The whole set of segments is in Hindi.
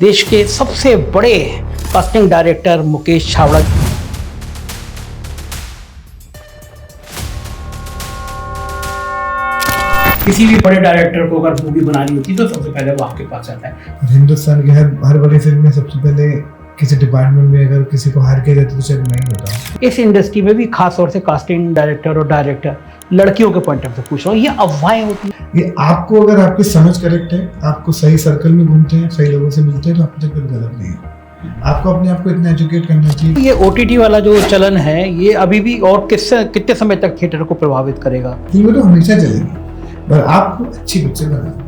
देश के सबसे बड़े कास्टिंग डायरेक्टर मुकेश छाबड़ा। किसी भी बड़े डायरेक्टर को अगर मूवी बनानी होती है तो सबसे पहले वो आपके पास आता है। हिंदुस्तान की हर बड़ी फिल्म में सबसे पहले किसी डिपार्टमेंट में अगर किसी को हायर किया जाता तो शायद मैं ही होता। इस इंडस्ट्री में भी खास तौर से कास्टिंग डायरेक्टर और डायरेक्टर लड़कियों के पॉइंट ऑफ से पूछ रहा हूँ, ये अफवाहें होती हैं। ये आपको अगर आपकी समझ करेक्ट है, आपको सही सर्कल में घूमते हैं, सही लोगों से मिलते हैं तो आप तक कोई गलत नहीं है। आपको अपने आप को इतना एजुकेट करना चाहिए। ये OTT वाला जो चलन है ये अभी भी और कितने समय तक थिएटर को प्रभावित करेगा? फिल्में तो हमेशा चलेगी पर आपको अच्छी पिक्चर बनानी।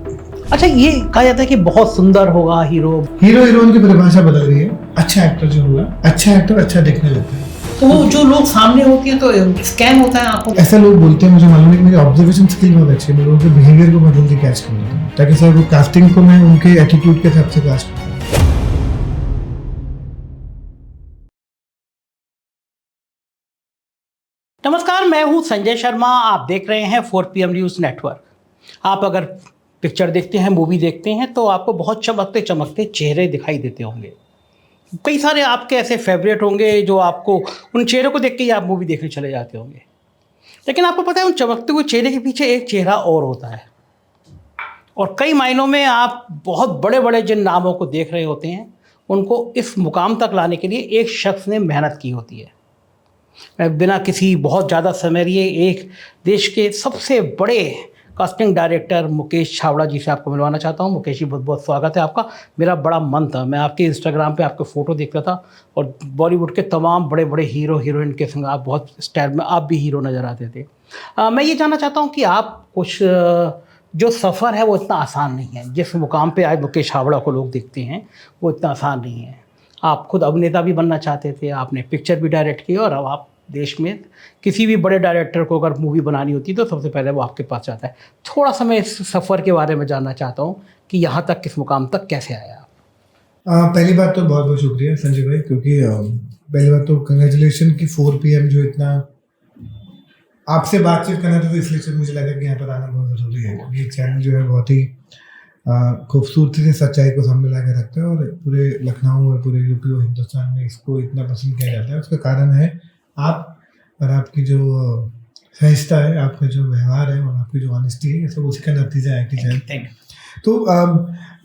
अच्छा, ये कहा जाता है कि बहुत सुंदर होगा हीरोइन की परिभाषा बदल रही है। अच्छा एक्टर जो होगा, अच्छा एक्टर अच्छा देखने लगता है। तो वो जो लोग सामने होते हैं तो स्कैम होता है आपको? ऐसा लोग बोलते हैं, मुझे मालूम है कि मेरी ऑब्जर्वेशन स्किल बहुत अच्छी है। मैं लोगों के बिहेवियर को बहुत जल्दी कैच कर लेता हूँ ताकि सर वो कास्टिंग को मैं उनके एटीट्यूड के हिसाब से कास्ट करूँ। नमस्कार, मैं हूं संजय शर्मा। आप देख रहे हैं 4PM न्यूज़ नेटवर्क। आप अगर पिक्चर देखते हैं, मूवी देखते हैं तो आपको बहुत चमकते चमकते चेहरे दिखाई देते होंगे। कई सारे आपके ऐसे फेवरेट होंगे जो आपको उन चेहरों को देख के ही आप मूवी देखने चले जाते होंगे। लेकिन आपको पता है उन चमकते हुए चेहरे के पीछे एक चेहरा और होता है, और कई मायनों में आप बहुत बड़े बड़े जिन नामों को देख रहे होते हैं उनको इस मुकाम तक लाने के लिए एक शख्स ने मेहनत की होती है। मैं बिना किसी बहुत ज़्यादा समय लिए एक देश के सबसे बड़े कास्टिंग डायरेक्टर मुकेश छाबड़ा जी से आपको मिलवाना चाहता हूं। मुकेश जी, बहुत बहुत स्वागत है आपका। मेरा बड़ा मन था, मैं आपके इंस्टाग्राम पे आपके फ़ोटो देखता था और बॉलीवुड के तमाम बड़े बड़े हीरो हीरोइन के संग आप बहुत स्टाइल में आप भी हीरो नज़र आते थे। मैं ये जानना चाहता हूँ कि आप कुछ जो सफ़र है वो इतना आसान नहीं है। जिस मुकाम पे आज मुकेश छाबड़ा को लोग देखते हैं वो इतना आसान नहीं है। आप खुद अभिनेता भी बनना चाहते थे, आपने पिक्चर भी डायरेक्ट की, और अब आप देश में किसी भी बड़े डायरेक्टर को अगर मूवी बनानी होती है तो सबसे पहले वो आपके पास आता है। थोड़ा सा मैं इस सफ़र के बारे में जानना चाहता हूँ कि यहाँ तक, किस मुकाम तक कैसे आया आप? पहली बात तो बहुत बहुत शुक्रिया संजय भाई, क्योंकि पहली बात तो कंग्रेचुलेशन कि 4PM जो इतना आपसे बातचीत करना था, तो इसलिए मुझे लगा कि यहाँ पर आना बहुत ज़रूरी है, क्योंकि ये चैनल जो है बहुत ही खूबसूरती से सच्चाई को सामने ला के रखता है और पूरे लखनऊ और पूरे यूपी और हिंदुस्तान में इसको इतना पसंद किया जाता है। उसका कारण है आप और आपकी जो सहजता है, आपका जो व्यवहार है और आपकी जो ऑनेस्टी है, ये सब उसका नतीजा है कि जाए। तो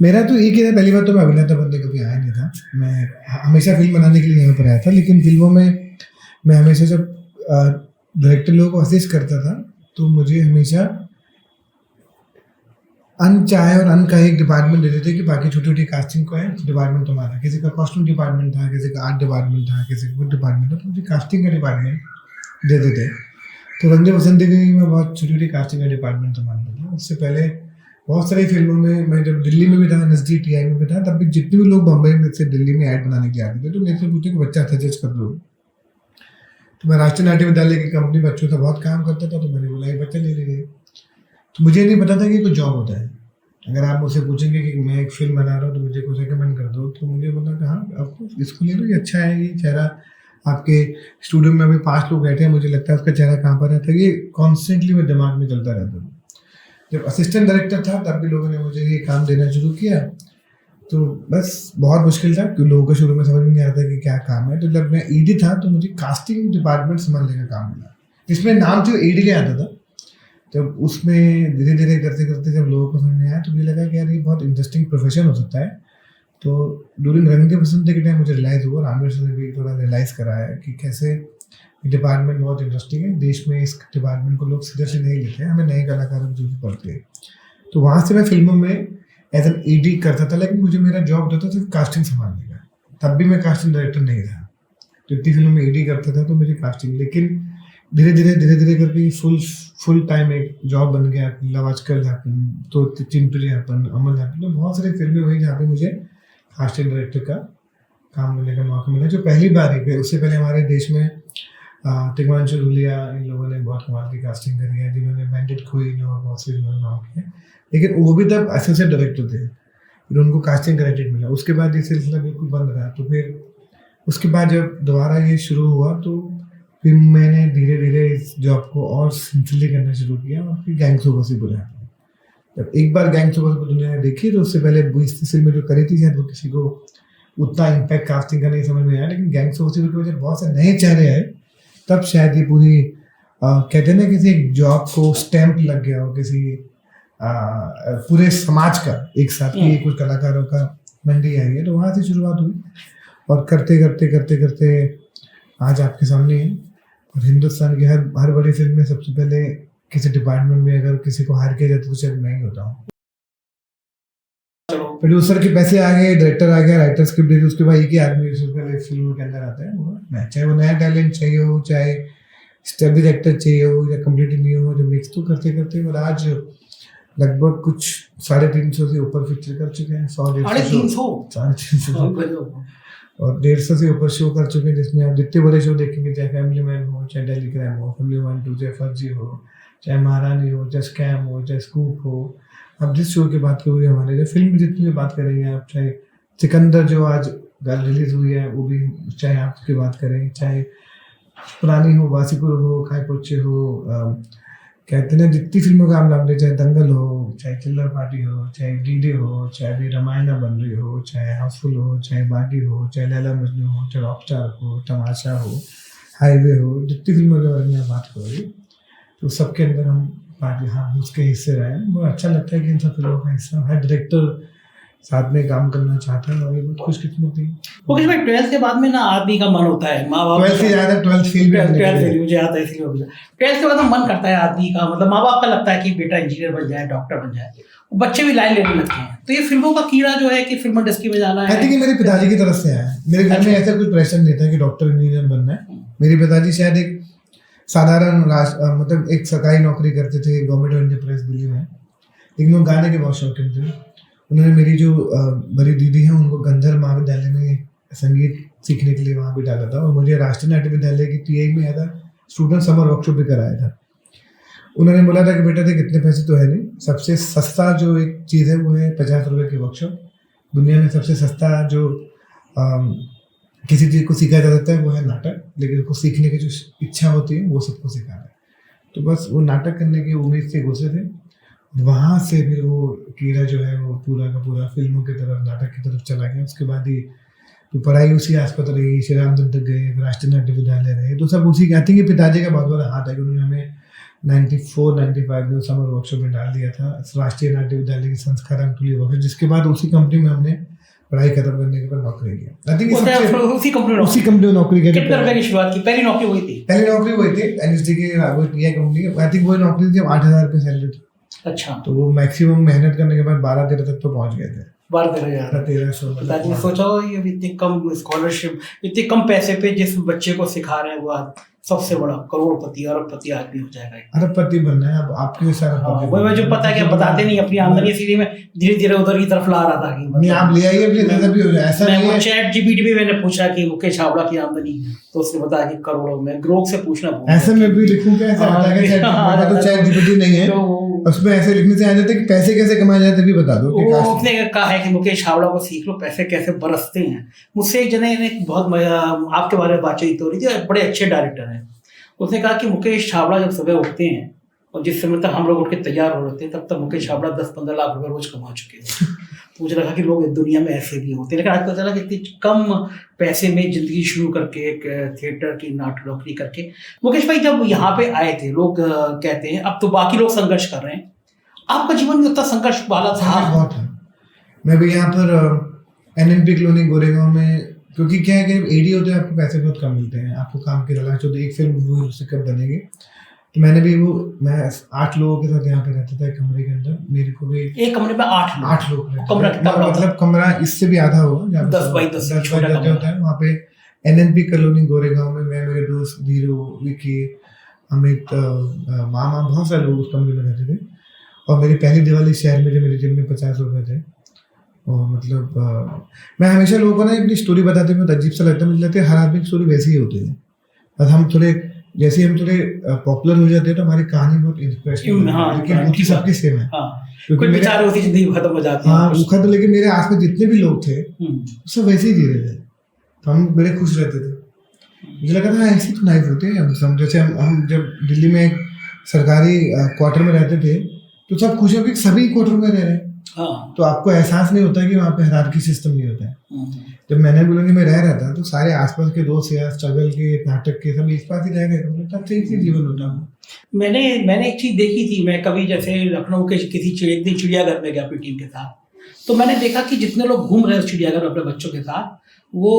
मेरा तो एक ही है, पहली बात तो मैं अभिनेता बनने कभी आया नहीं था। मैं हमेशा फिल्म बनाने के लिए यहाँ पर आया था, लेकिन फिल्मों में मैं हमेशा जब डायरेक्टर लोगों को असिस्ट करता था तो मुझे हमेशा अनचाहे और अनकहे एक डिपार्टमेंट देते थे कि बाकी छोटी छोटी कास्टिंग को है डिपार्टमेंट तुम्हारा। किसी का कॉस्ट्यूम डिपार्टमेंट था, किसी का आर्ट डिपार्टमेंट था, किसी का कुछ डिपार्टमेंट था, तो मुझे कास्टिंग का डिपार्टमेंट देते थे। तो रंगे बसंती की मैं बहुत छोटी छोटी कास्टिंग का डिपार्टमेंट संभालता था। उससे पहले बहुत सारी फिल्मों में मैं जब दिल्ली में भी था, नज़दीक TI में भी था, तब भी जितने भी लोग बम्बई में से दिल्ली में ऐड बनाने के आते थे तो मेरे से पूछते कि बच्चा सजेस्ट कर दो। तो मैं राष्ट्रीय नाट्य विद्यालय की कंपनी बच्चों का बहुत काम करता था, तो मैंने बोला ये बच्चा ले लीजिए। तो मुझे नहीं पता था कि कोई जॉब होता है। अगर आप मुझसे पूछेंगे कि मैं एक फिल्म बना रहा हूँ तो मुझे कुछ रिकमेंड कर दो, तो मुझे पता कि हाँ आपको इसको ले लो, ये अच्छा है। ये चेहरा आपके स्टूडियो में अभी 5 लोग बैठे हैं, मुझे लगता है उसका चेहरा कहाँ पर रहता है, ये कॉन्स्टेंटली मेरे दिमाग में चलता रहता है। जब असिस्टेंट डायरेक्टर था तब भी लोगों ने मुझे ये काम देना शुरू किया, तो बस बहुत मुश्किल था क्योंकि लोगों को शुरू में समझ में नहीं आता कि क्या काम है। तो जब मैं ED था तो मुझे कास्टिंग डिपार्टमेंट संभालने का काम मिला, जिसमें नाम जो ED का आता था। जब उसमें धीरे धीरे करते करते जब लोगों को समझ में आया तो मुझे लगा कि यार ये बहुत इंटरेस्टिंग प्रोफेशन हो सकता है। तो ड्यूरिंग रंगे बसंती के टाइम मुझे रियलाइज़ हुआ, रामवीर सर ने भी थोड़ा रियलाइज़ कराया कि कैसे डिपार्टमेंट बहुत इंटरेस्टिंग है। देश में इस डिपार्टमेंट को लोग सीधे से नहीं लेते हैं, हमें नए कलाकारों की जरूरत पड़ती है। तो वहाँ से मैं फिल्मों में एज एन ED करता था, लेकिन मुझे मेरा जॉब होता था सिर्फ कास्टिंग संभालने का। तब भी मैं कास्टिंग डायरेक्टर नहीं था, तो इतनी फिल्मों में ED करता था तो मुझे कास्टिंग, लेकिन धीरे धीरे करके फुल टाइम एक जॉब बन गया। लव आजकल हैपन, तो चिंटू हैपन, अमल हैपन, तो बहुत सारी फिल्में हुई जहाँ पे मुझे कास्टिंग डायरेक्टर का काम करने का मौका मिला, जो पहली बार ही। उससे पहले हमारे देश में तिग्मांशु धूलिया, इन लोगों ने बहुत कमाल की कास्टिंग करी है, जिन्होंने बैंडेड क्वीन और बहुत से नाम किए, लेकिन वो भी तब एसोसिएट डायरेक्टर थे। फिर उनको कास्टिंग क्रेडिट मिला। उसके बाद ये सिलसिला बिल्कुल बंद रहा। तो फिर उसके बाद जब दोबारा ये शुरू हुआ तो फिर मैंने धीरे धीरे इस जॉब को और सिंसियरली करना शुरू किया और फिर गैंग्स ऑफ वासेपुर है। जब एक बार गैंग्स ऑफ वासेपुर दुनिया ने देखी, तो उससे पहले 20-30 फिल्में जो करी थी शायद वो किसी को उतना इम्पैक्ट कास्टिंग का नहीं समझ में आया, लेकिन गैंग्स ऑफ वासेपुर की वजह से बहुत से नए चेहरे आए, तब शायद ये पूरी कहते हैं ना किसी एक जॉब को स्टैंप लग गया हो, किसी पूरे समाज का एक साथ ही कुछ कलाकारों का मंडी आई है, तो वहाँ से शुरुआत हुई और करते करते करते करते आज आपके सामने है। और हिंदुस्तान की हर बड़ी फिल्म में सबसे पहले किसी डिपार्टमेंट में अगर किसी को हायर किया जाता तो शायद मैं ही होता हूँ। प्रोड्यूसर के पैसे आ गए, डायरेक्टर आ गया, राइटर स्क्रिप्ट दे दी, उसके बाद एक ही आदमी फिल्म के अंदर आता है, वो मैं, चाहे वो नया टैलेंट चाहिए हो, चाहे स्टेबल एक्टर चाहिए हो, या कम्प्लीटली न्यू हो, जो मिक्स तो करते करते। और आज लगभग कुछ 350 से ऊपर पिक्चर कर चुके हैं, 100-150 और 150 से ऊपर शो कर चुके हैं, जिसमें आप जितने बड़े शो देखेंगे, चाहे फैमिली मैन हो, चाहे दिल्ली क्राइम हो, फैमिली 1-2, चाहे फर्जी हो, चाहे महारानी हो, चाहे स्कैम हो, चाहे स्कूप हो, आप जिस शो की बात करोगे हमारे, जो फिल्म की जितनी भी बात करेंगे आप, चाहे सिकंदर जो आज रिलीज हुई है वो भी, चाहे आप उसकी बात करें, चाहे पुरानी हो, वासीपुर हो, काय पोचे हो, कहते हैं जितनी फिल्मों का आप नाम ले, चाहे दंगल हो, चाहे चिल्लर पार्टी हो, चाहे डीडे हो, चाहे अभी रामायणा बन रही हो, चाहे हाउसफुल हो, चाहे बागी हो, चाहे लैला मजनू हो, चाहे रॉकस्टार हो, तमाशा हो, हाईवे हो, जितनी फिल्मों के बारे में आप बात करोगे तो सबके अंदर हम पार्टी हाँ उसके हिस्से रहे हैं। बहुत अच्छा लगता है कि इन सब फिल्मों का हिस्सा हर डायरेक्टर साथ में काम करना चाहता है और ये बहुत खुशकिस्मती है। मुकेश भाई 12th के बाद में ना आदमी का मन होता है, माँ बाप 12th से ज़्यादा 12th फेल भी मुझे आता है, इसलिए 12th के बाद मन करता है आदमी का, मतलब माँ बाप का लगता है कि बेटा इंजीनियर बन जाए, डॉक्टर बन जाए, बच्चे भी लाइन लेने लगते हैं। तो ये फिल्मों का कीड़ा जो है कि फिल्म इंडस्ट्री में जाना है, आई थिंक मेरे पिताजी की तरफ से आया है। मेरे घर में ऐसा कुछ प्रेशर नहीं था कि डॉक्टर इंजीनियर बनना है। मेरे पिताजी शायद एक साधारण मतलब एक सरकारी नौकरी करते थे government of India press Delhi में, लेकिन वो गाने के बहुत शौकीन थे। उन्होंने मेरी जो बड़ी दीदी है उनको गंधर्व महाविद्यालय में संगीत सीखने के लिए वहाँ भी डाला था, और मुझे राष्ट्रीय नाट्य विद्यालय की टीआई में आया था, स्टूडेंट समर वर्कशॉप भी कराया था। उन्होंने बोला था कि बेटा देख इतने पैसे तो है नहीं, सबसे सस्ता जो एक चीज़ है वो है 50 रुपये की वर्कशॉप। दुनिया में सबसे सस्ता जो किसी चीज़ को सीखा जा सकता है वो है नाटक, लेकिन उसको सीखने की जो इच्छा होती है वो सबको सिखाना है। तो बस वो नाटक करने की उम्मीद से घुसे थे, वहाँ से फिर वो कीड़ा जो है वो पूरा का पूरा फिल्मों की तरफ, नाटक की तरफ चला गया। उसके बाद ही तो पढ़ाई उसी आसपास रही, श्री राम तक गए, राष्ट्रीय नाट्य विद्यालय रहे, तो सब उसी आई थिंक पिताजी का बहुत बड़ा हाथ है कि उन्होंने हमें 94-95 में समर वर्कशॉप में डाल दिया था, राष्ट्रीय नाट्य विद्यालय की संस्कार वर्कशॉप, जिसके बाद उसी कंपनी में हमने पढ़ाई खत्म करने के बाद नौकरी किया। आई थिंक उसी कंपनी में नौकरी की। कितने रुपए की शुरुआत की? पहली नौकरी वही थी एनएसडी की कंपनी। आई थिंक वही नौकरी थी, 8,000 रुपये सैलरी थी। अच्छा, तो वो मैक्सिमम मेहनत करने के बाद 12-13 तक तो पहुंच गए थे। 12-13 सोचो ये इतनी कम स्कॉलरशिप, इतने कम पैसे पे जिस बच्चे को सिखा रहे हैं वो सबसे बड़ा करोड़पति अरबपति आदमी हो जाएगा। अरबपति बनना है अब आपके साथ। वो मुझे पता है कि आप बताते नहीं अपनी आमदनी, इसीलिए मैं धीरे धीरे उधर की तरफ ला रहा था कि नहीं आप ले आइए अपनी नजर भी हो जाए। ऐसा नहीं है, चैट जीपीटी में मैंने पूछा कि मुकेश छाबड़ा की आमदनी, तो उसने बताया कि करोड़ों में। ग्रोक से पूछना ऐसे में भी लिखूं क्या? ऐसा आता है कि तो चैट जीपीटी नहीं है, उसमें ऐसे लिखने से आ जाते कि पैसे कैसे कमाए जाते भी बता दो। उसने कहा है कि मुकेश छाबड़ा को सीख लो, पैसे कैसे बरसते हैं। मुझसे एक जने ने बहुत आपके बारे में बातचीत हो रही थी, बड़े अच्छे डायरेक्टर हैं। उसने कहा कि मुकेश छाबड़ा जब सुबह उठते हैं और जिस समय तक हम लोग उठ के तैयार हो रहे थे तब तक मुकेश छाबड़ा 10-15 लाख रुपए रोज कमा चुके थे। तो मुझे लगा कि लोग दुनिया में ऐसे भी होते हैं, लेकिन आज पता चला कि इतनी कम पैसे में जिंदगी शुरू करके एक थिएटर की नाटक नौकरी करके। मुकेश भाई जब यहाँ पे आए थे, लोग कहते हैं अब तो बाकी लोग संघर्ष कर रहे हैं, आपका जीवन में उतना संघर्ष वाला था? बहुत है। मैं भी यहाँ पर NNP कॉलोनी गोरेगांव में, क्योंकि क्या है कि एडी होते हैं आपको पैसे बहुत कम मिलते हैं, आपको काम की तलाश होती है, एक फिल्म उससे कब बनेगी। तो मैं 8 लोगों के साथ यहाँ पे रहता था एक कमरे के अंदर। मेरे को भी एक कमरे में 8 लोग मतलब कमरा इससे भी आधा होगा, 10 बाई 10 होता है। वहाँ पे NNP कॉलोनी गोरेगांव में मैं, मेरे दोस्त धीरू, विकी, अमित, मामा, बहुत सारे लोग उस कमरे में रहते थे। और मेरी पहली दिवाली शहर में जो मेरे जेब में 50 रुपये थे, और मतलब मैं हमेशा लोगों को ना अपनी स्टोरी बताते हुए अजीब सा लगता है, मुझे लगता है हर आदमी की स्टोरी वैसी ही होती है। बस हम थोड़े जैसे हम थोड़े पॉपुलर हो जाते हैं तो हमारी कहानी बहुत इंस्पिरेशनल है, लेकिन उनकी सबकी सेम है। क्योंकि बेचारे उसी जिंदगी खत्म हो जाती है। हाँ वो खत्म, लेकिन मेरे आसपास जितने भी लोग थे सब वैसे ही जी रहे थे, तो हम बड़े खुश रहते थे। मुझे लगा था ऐसी तो लाइफ होती है। हम जैसे हम जब दिल्ली में एक सरकारी क्वार्टर में रहते थे तो सब खुश हो कि सभी क्वार्टर में रह रहे हैं, हाँ। तो आपको एहसास नहीं होता कि वहाँ पे हायरार्की सिस्टम नहीं होता है। जब मैंने बोला कि मैं रह रहा था तो सारे आसपास के दोस्त या स्ट्रगल के नाटक के सब इस पास ही रह गए, तो तब से इसी जीवन होता है। मैंने एक चीज देखी थी, मैं कभी जैसे लखनऊ के किसी एक दिन चिड़ियाघर में गया अपनी टीम के साथ, तो मैंने देखा कि जितने लोग घूम रहे हैं चिड़ियाघर अपने बच्चों के साथ, वो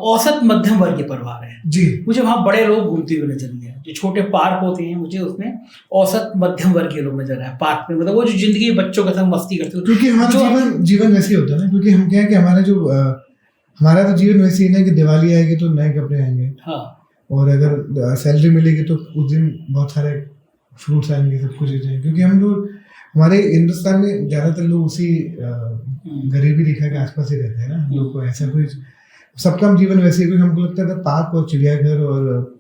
औसत मध्यम वर्ग के परिवार है जी। मुझे वहाँ बड़े लोग घूमते हुए नजर नहीं आए। जो छोटे पार्क होते हैं मुझे उसमें औसत मध्यम वर्ग के लोग नजर आए पार्क में, मतलब वो जो जिंदगी बच्चों के साथ मस्ती करते हो। क्योंकि हमारा जीवन वैसे होता है ना, क्योंकि हम क्या है कि हमारा तो जीवन वैसे ही ना कि दिवाली आएगी तो नए कपड़े आएंगे, हाँ, और अगर सैलरी मिलेगी तो उस दिन बहुत सारे फ्रूट्स आएंगे, सब कुछ आएंगे, क्योंकि हम लोग हमारे हिंदुस्तान में ज्यादातर लोग उसी गरीबी रेखा के आसपास ही रहते हैं ना। हम लोग को ऐसा कोई सबका जीवन वैसे ही, हमको लगता था पार्क और चिड़ियाघर और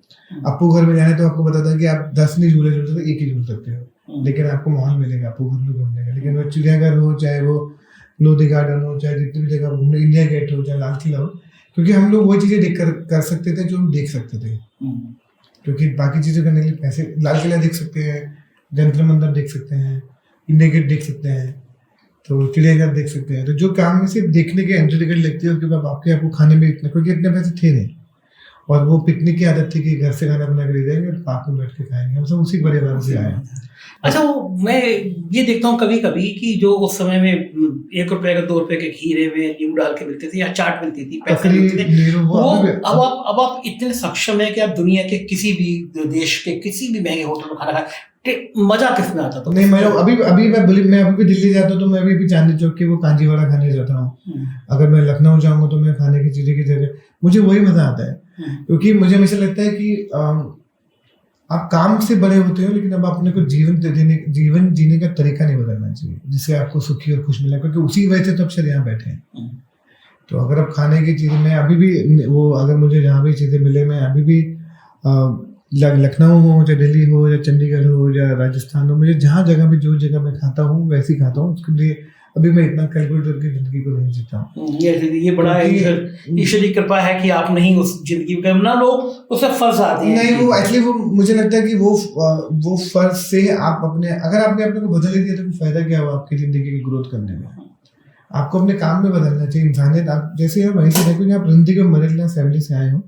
अपू घर में जाने तो आपको बताता है कि आप 10 नहीं झूले झूल सकते, एक ही झूल सकते हो, लेकिन आपको माहौल मिलेगा अपू घर में घूमने का। लेकिन वो चिड़ियाघर हो, चाहे वो लोधी गार्डन हो, चाहे जितनी भी जगह घूमने, इंडिया गेट हो, चाहे लाल किला हो, क्योंकि हम लोग वो चीजें देख कर सकते थे जो हम देख सकते थे। क्योंकि बाकी चीजें करने के लिए पैसे, लाल किला देख सकते हैं, जंतर मंदिर देख सकते हैं, इंडिया गेट देख सकते हैं, तो चिड़ियाघर देख सकते हैं। तो जो काम में सिर्फ देखने के एंट्री टिकट लगती है, उसके बाद आपको खाने में इतना, क्योंकि इतने पैसे थे नहीं, और वो पिकनिक की आदत थी कि घर से खाना बना के ले जाएंगे और पार्क में बैठ के खाएंगे। हम सब उसी परिवार से आए। अच्छा, वो मैं ये देखता हूँ कभी कभी कि जो उस समय में 1 रुपए का 2 रुपए के खीरे में नींबू डाल के मिलते थे या चाट मिलती थी, पैसे मिलते थे, वो अब आप इतने सक्षम है कि आप दुनिया के किसी भी देश के किसी भी महंगे होटल में खाना खाए, मजा किसमें आता था? नहीं, मैं अभी भी दिल्ली जाता हूँ तो मैं अभी चांदनी चौक के वो कांजीवाड़ा खाने जाता हूँ। अगर मैं लखनऊ जाऊंगा तो मैं खाने की चीजें की जगह मुझे वही मजा आता है, क्योंकि मुझे हमेशा लगता है कि आप काम से बड़े होते हो, लेकिन अब अपने को जीवन जीने का तरीका नहीं बदलना चाहिए जिससे आपको सुखी और खुश मिले, क्योंकि उसी वजह से तो अब शायद यहाँ बैठे हैं। तो अगर आप खाने की चीजें, मैं अभी भी वो, अगर मुझे जहाँ भी चीजें मिले, मैं अभी भी लखनऊ हो, चाहे दिल्ली हो, या चंडीगढ़ हो, या राजस्थान हो, मुझे जहाँ जगह भी जो जगह मैं खाता हूँ वैसे ही खाता हूँ। उसके लिए अभी मैं इतना कैलकुलेट करके जिंदगी को नहीं जीता हूँ। ये बड़ा ईश्वरी कृपा है कि आप नहीं उस जिंदगी को, ना लोग उससे फर्ज आते हैं। नहीं, वो एक्चुअली वो मुझे लगता है कि वो फर्ज से आप अगर आपने अपने को बदल दिया तो फायदा क्या हुआ आपकी जिंदगी की ग्रोथ करने में? आपको अपने काम में बदलना चाहिए। इंसानियत आप जैसे हो वहीं से देखो कि आप जिंदगी में मिडिल क्लास फैमिली से आए हो,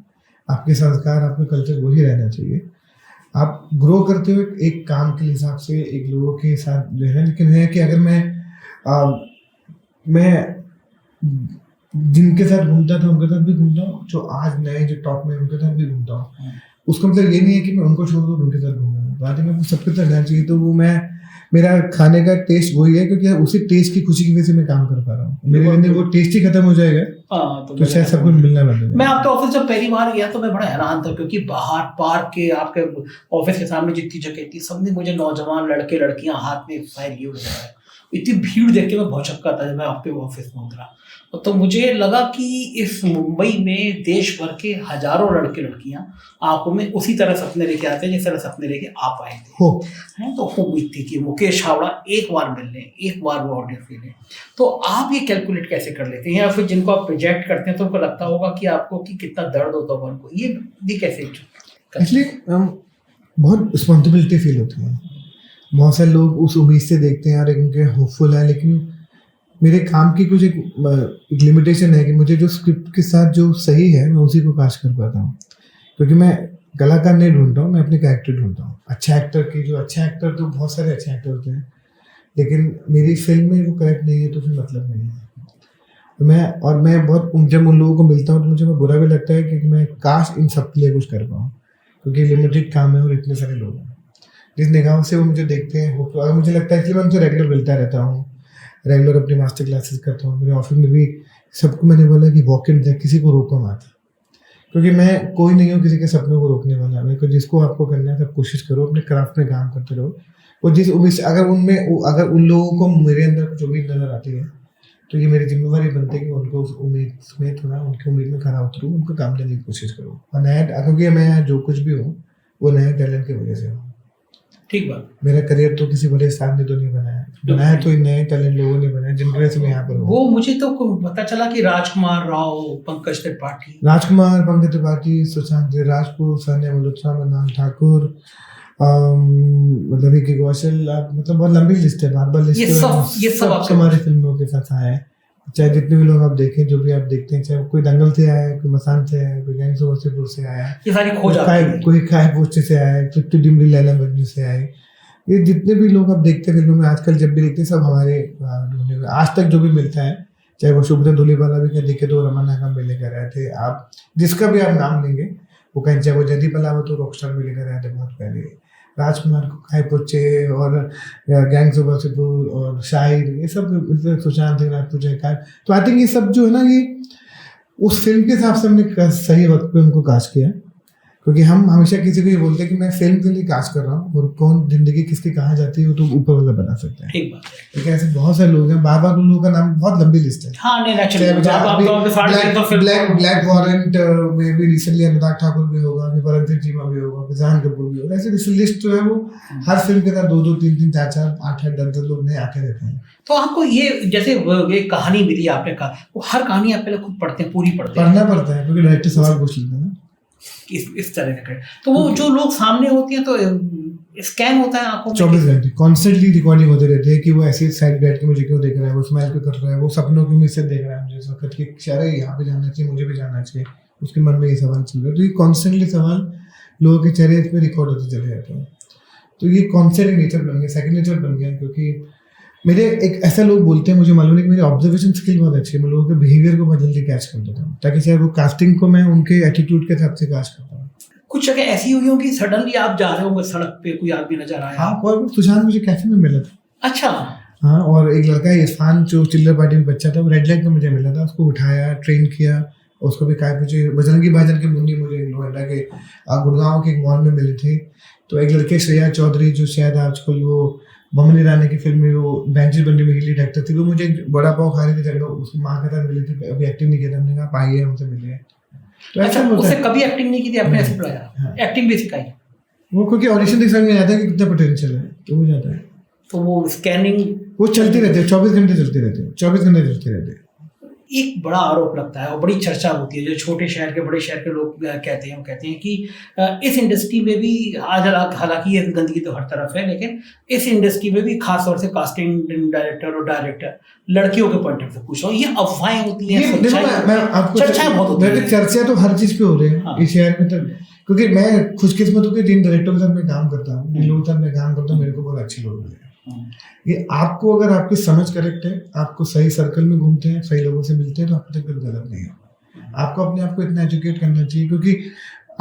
आपके संस्कार, आपका कल्चर वही रहना चाहिए। आप ग्रो करते हो एक काम के हिसाब से, एक लोगों के साथ रहना। लेकिन है कि अगर मैं जिनके साथ घूमता था उनके साथ भी घूमता हूँ, जो आज नए जो टॉप में उनके साथ भी घूमता हूँ, उसका मतलब ये नहीं है कि मैं उनको छोड़ दूँ उनके साथ घूमूँ। बात है मैं सबके साथ रहना चाहिए। तो वो मेरा खाने का टेस्ट वही है, क्योंकि उसी टेस्ट की खुशी की वजह से मैं काम कर पा रहा हूँ। मेरे लिए वो टेस्ट ही खत्म हो जाएगा तो शायद सब कुछ मिलना बंद हो जाएगा। मैं आपके ऑफिस जब पहली बार गया तो मैं बड़ा हैरान था, क्योंकि बाहर पार्क के आपके ऑफिस के सामने जितनी जगह थी, सबने मुझे नौजवान लड़के लड़कियां हाथ में फाइल लिए हुए हैं। इतनी भीड़ देख के मैं बहुत चक्का था जब मैं आपके ऑफिस में उतरा, तो मुझे लगा कि इस मुंबई में देश भर के हजारों लड़के लड़कियां आंखों में उसी तरह सपने लेके आते हैं जिस तरह सपने लेके आप आए थे। हैं तो उम्मीद थी कि मुकेश हावड़ा एक बार मिल लें, एक बार वो ऑडियो फील लें। तो आप ये कैलकुलेट कैसे कर लेते हैं, या फिर जिनको आप प्रोजेक्ट करते हैं तो उनको लगता होगा कि आपको कि कितना दर्द होता होगा उनको, ये कैसे? एक्चुअली बहुत रिस्पॉन्सिबिलिटी फील होती है। बहुत सारे लोग उस उम्मीद से देखते हैं और उनके होपफुल है, लेकिन मेरे काम की कुछ एक लिमिटेशन है कि मुझे जो स्क्रिप्ट के साथ जो सही है मैं उसी को कास्ट कर पाता हूँ, क्योंकि मैं कलाकार नहीं ढूंढता हूँ, मैं अपने कैरेक्टर ढूंढता हूँ। अच्छा एक्टर तो बहुत सारे अच्छे एक्टर होते हैं, लेकिन मेरी फिल्म में वो करेक्ट नहीं है तो फिर मतलब नहीं है। तो मैं बहुत जब उन लोगों को मिलता हूँ तो मुझे बुरा भी लगता है कि मैं काश इन सब के लिए कुछ कर पाऊँ, क्योंकि लिमिटेड काम है और इतने सारे लोग हैं जिस निगाहों से वो मुझे देखते हैं। अगर मुझे लगता है इसलिए मैं उनसे रेगुलर मिलता रहता हूँ, रेगुलर अपनी मास्टर क्लासेस करता हूँ। मेरे ऑफिस में भी सबको मैंने बोला कि वॉक इन, किसी को रोको मत, क्योंकि मैं कोई नहीं हूँ किसी के सपनों को रोकने वाला। मेरे को जिसको आपको करना है सब कोशिश करो, अपने क्राफ्ट में काम करते रहो। और जिस उम्मीद से अगर उन लोगों को मेरे अंदर कुछ उम्मीद नजर आती है तो ये मेरी जिम्मेवारी बनती है कि उनको उस उम्मीद में थोड़ा उनकी उम्मीद में खरा उतरूँ, उनको काम देने की कोशिश करूँ। और क्योंकि मैं जो कुछ भी हूँ वो नए टैलेंट की वजह से हूँ। ठीक बात। मेरा करियर तो किसी बड़े स्टार ने तो नहीं बनाया तो इन नए टैलेंट लोगों ने बनाया जिनकी वजह से मैं यहाँ पर हूँ। वो मुझे तो पता चला कि राजकुमार राव, पंकज त्रिपाठी, सुशांत राजपूत, सानिया मल्होत्रा, मृणाल ठाकुर, मतलब विकी कौशल, आप मतलब बहुत लंबी लिस्ट है, बार बार लिस्ट ये सब आपके हमारे फिल्मों के साथ आया है। चाहे जितने भी लोग आप देखें, जो भी आप देखते हैं, चाहे कोई दंगल से आया है, कोई मसान से आया है, कोई गैंग्स ऑफ वासेपुर से आया है, ये सारी खोज आपकी है। कोई खाए पोस्टे से आया है, तृप्ति डिमरी लैला मजनू से आए। ये जितने भी लोग आप देखते हैं फिल्मों में आजकल, जब भी देखते हैं, सब हमारे आज तक जो भी मिलता है, चाहे वो शुभ्रन धूलीवाला भी क्या देखे तो रमन नागम भी लेकर आए थे, आप जिसका भी आप नाम लेंगे वो कहें, चाहे वो जयदीप अलावत और रॉकस्टार भी लेकर आए थे बहुत पहले, राजकुमार को खाए पोचे और गैंग्स ऑफ वासेपुर और शाहिर, ये सब सुशांत सिंह राजपूत जयकार। तो आई थिंक ये सब जो है ना, ये उस फिल्म के हिसाब से हमने सही वक्त पे उनको कास्ट किया, क्योंकि हम हमेशा किसी को ये बोलते हैं कि मैं फिल्म के लिए कास्ट कर रहा हूँ, और कौन जिंदगी किसकी कहाँ जाती है वो तो ऊपर वाला बता सकता है। ठीक बात है। लेकिन ऐसे बहुत सारे लोग हैं, बार बार उन लोगों का नाम, बहुत लंबी लिस्ट है। हाँ, नहीं नेचुरली ब्लैक वारंट में भी रिसेंटली अनुराग ठाकुर भी होगा, अभी परमजीत चीमा भी होगा, विजान कपूर भी होगा। ऐसे लिस्ट जो है वो हर फिल्म के साथ 2-2, 3-3, 4-4, 8-8, 10-10 लोग नए आते रहते हैं। तो आपको ये जैसे ये कहानी मिली, आपने कहा वो हर कहानी आप पहले खुद पढ़ते हैं, पूरी पढ़ते हैं? पढ़ना पड़ता है, क्योंकि डायरेक्टर सवाल पूछ लेते हैं ना इस तरह का। तो वो जो लोग सामने होते हैं तो स्कैन होता है आंखों में 24 घंटे कॉन्स्टेंटली रिकॉर्डिंग होते रहते हैं कि वो ऐसे साइड बैठ के मुझे क्यों देख रहा है, वो स्माइल क्यों कर रहा है, वो सपनों क्यों मुझसे देख रहा है मुझे इस वक्त, कि शायद यहाँ पे जाना चाहिए, मुझे भी जाना चाहिए, उसके मन में ये सवाल चल रहा है। तो ये कॉन्स्टेंटली सवाल लोगों के चेहरे पे रिकॉर्ड होते चले जाते हैं। तो ये कॉन्सेप्ट नेचर बन गया, सेकंड नेचर बन गया। क्योंकि मेरे एक ऐसा लोग बोलते हैं, मुझे मालूम है कि मेरी ऑब्जर्वेशन स्किल बहुत अच्छी है, मैं लोगों के बिहेवियर को बहुत जल्दी कैच कर देता हूँ, ताकि शायद वो कास्टिंग को मैं उनके एटीट्यूड के हिसाब से कास्ट करता हूँ। कुछ जगह ऐसी हुई होगी सडनली आप जा रहे होंगे, सड़क पे कोई आदमी नजर आया? हाँ, और सुशांत मुझे कैफे में मिला था। अच्छा। हाँ, और एक लड़का इरफान जो चिल्लर पार्टी में बच्चा था, वो रेड लाइट में मुझे मिला था, उसको उठाया, ट्रेन किया, उसको भी काय पूछे। बजरंगी भाईजान की मुन्नी मुझे नोएडा के गुड़गांव के एक मॉल में मिली थी। तो एक लड़के श्रेया चौधरी, जो शायद आजकल वो बमन ईरानी की फिल्म में वो बेंचेस बनने में लीड एक्टर थी, वो मुझे बड़ा पाव खा रही थी, उसकी माँ के साथ मिली थी, अभी एक्टिंग नहीं किया था, हमने कहा पाइए हमसे मिले। तो अच्छा, उससे कभी एक्टिंग नहीं की थी, आपने ऐसे बुलाया? हाँ। एक्टिंग भी सिखाई वो, क्योंकि ऑडिशन देख समझ में आता है कि कितना पोटेंशियल है, तो हो जाता है। तो वो स्कैनिंग वो चलती रहती है, 24 घंटे चलती रहती है, 24 घंटे चलती रहती है। एक बड़ा आरोप लगता है और बड़ी चर्चा होती है, जो छोटे शहर के बड़े शहर के लोग कहते हैं, वो कहते हैं कि इस इंडस्ट्री में भी आज हालांकि ये गंदगी तो हर तरफ है, लेकिन इस इंडस्ट्री में भी खास तौर से कास्टिंग डायरेक्टर और डायरेक्टर लड़कियों के पॉइंट ऑफ व्यू पूछ रहा हूँ, ये अफवाहें होती हैं, चर्चाएं बहुत होती हैं। चर्चा तो हर चीज पे हो रही है इस शहर में, तो क्योंकि मैं खुशकिस्मत हूँ कि जिन डायरेक्टर के साथ मैं काम करता हूँ, जिन लोगों के साथ मैं काम करता हूँ, मेरे को बहुत अच्छे लोग मिले। ये आपको, अगर आपकी समझ करेक्ट है, आपको सही सर्कल में घूमते हैं, सही लोगों से मिलते हैं, तो आपको तक कुछ गलत नहीं है। आपको अपने आप को इतना एजुकेट करना चाहिए, क्योंकि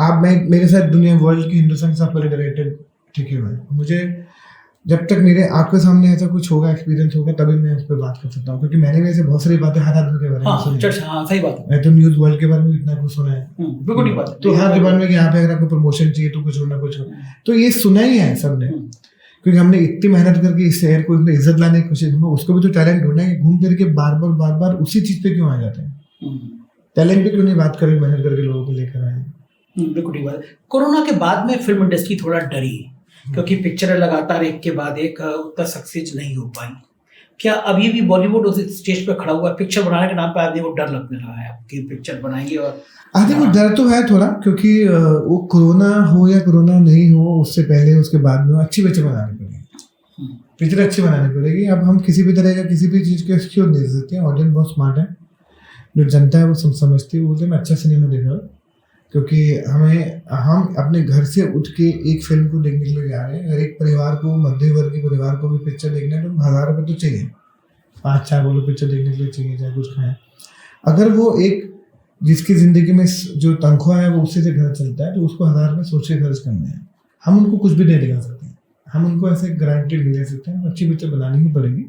आप, मैं मेरे साथ दुनिया वर्ल्ड की हिंदुस्तान के साथ पहले डायरेक्टर ठीक है, मुझे जब तक मेरे आपके सामने ऐसा कुछ होगा, एक्सपीरियंस होगा, तभी मैं उस पर बात कर सकता हूँ। क्योंकि मैंने वैसे बहुत सारी बातें हर आदमी के बारे में सुनी है। सही बात है। मैं तो न्यूज़ वर्ल्ड के बारे में इतना कुछ सुना है, बिल्कुल ठीक बात है। तो हर डिपार्टमेंट में यहाँ पे अगर आपको प्रमोशन चाहिए तो कुछ होना कुछ हो, तो ये सुना ही है सबने, क्योंकि हमने इतनी मेहनत करके इस शहर को इतनी इज्जत लाने की कोशिश, उसको भी तो टैलेंट ढूंढना है। घूम फिर के बार बार उसी चीज पे क्यों आ जाते हैं? टैलेंट पे क्यों नहीं बात करें, मेहनत करके लोगों को लेकर आए। बिल्कुल ठीक बात है। कोरोना के बाद में फिल्म इंडस्ट्री थोड़ा डरी, क्योंकि पिक्चरें लगातार एक के बाद एक उतना सक्सेस नहीं हो पाई। क्या अभी भी बॉलीवुड उस स्टेज पे खड़ा हुआ है? पिक्चर बनाने के नाम पे आदमी को डर लगने लगा है कि पिक्चर बनाएंगे, और आदमी को डर तो है थोड़ा, क्योंकि वो कोरोना हो या कोरोना नहीं हो, उससे पहले उसके बाद में अच्छी पिक्चर बनानी पड़ेगी, पिक्चर अच्छी बनानी पड़ेगी। अब हम किसी भी तरह का किसी भी चीज़ के एक्सक्यूज नहीं दे सकते हैं। ऑडियंस बहुत स्मार्ट है, जो जनता है वो समझती है, बोलते मैं अच्छा सिनेमा देख रहा हूँ, क्योंकि हम अपने घर से उठ के एक फिल्म को देखने के लिए जा रहे हैं। अगर एक परिवार को, मध्य वर्ग के परिवार को भी पिक्चर देखना है तो 1000 रुपये तो चाहिए, 5-4 बोलो पिक्चर देखने के लिए चाहिए, चाहे कुछ खाएं। अगर वो एक जिसकी ज़िंदगी में जो तनख्वाह है वो उसी से घर चलता है, तो उसको 1000 रुपये सोच के खर्च करने हैं। हम उनको कुछ भी नहीं दिखा सकते, हम उनको ऐसे गारंटेड नहीं दे सकते हैं। अच्छी पिक्चर बनानी ही पड़ेगी,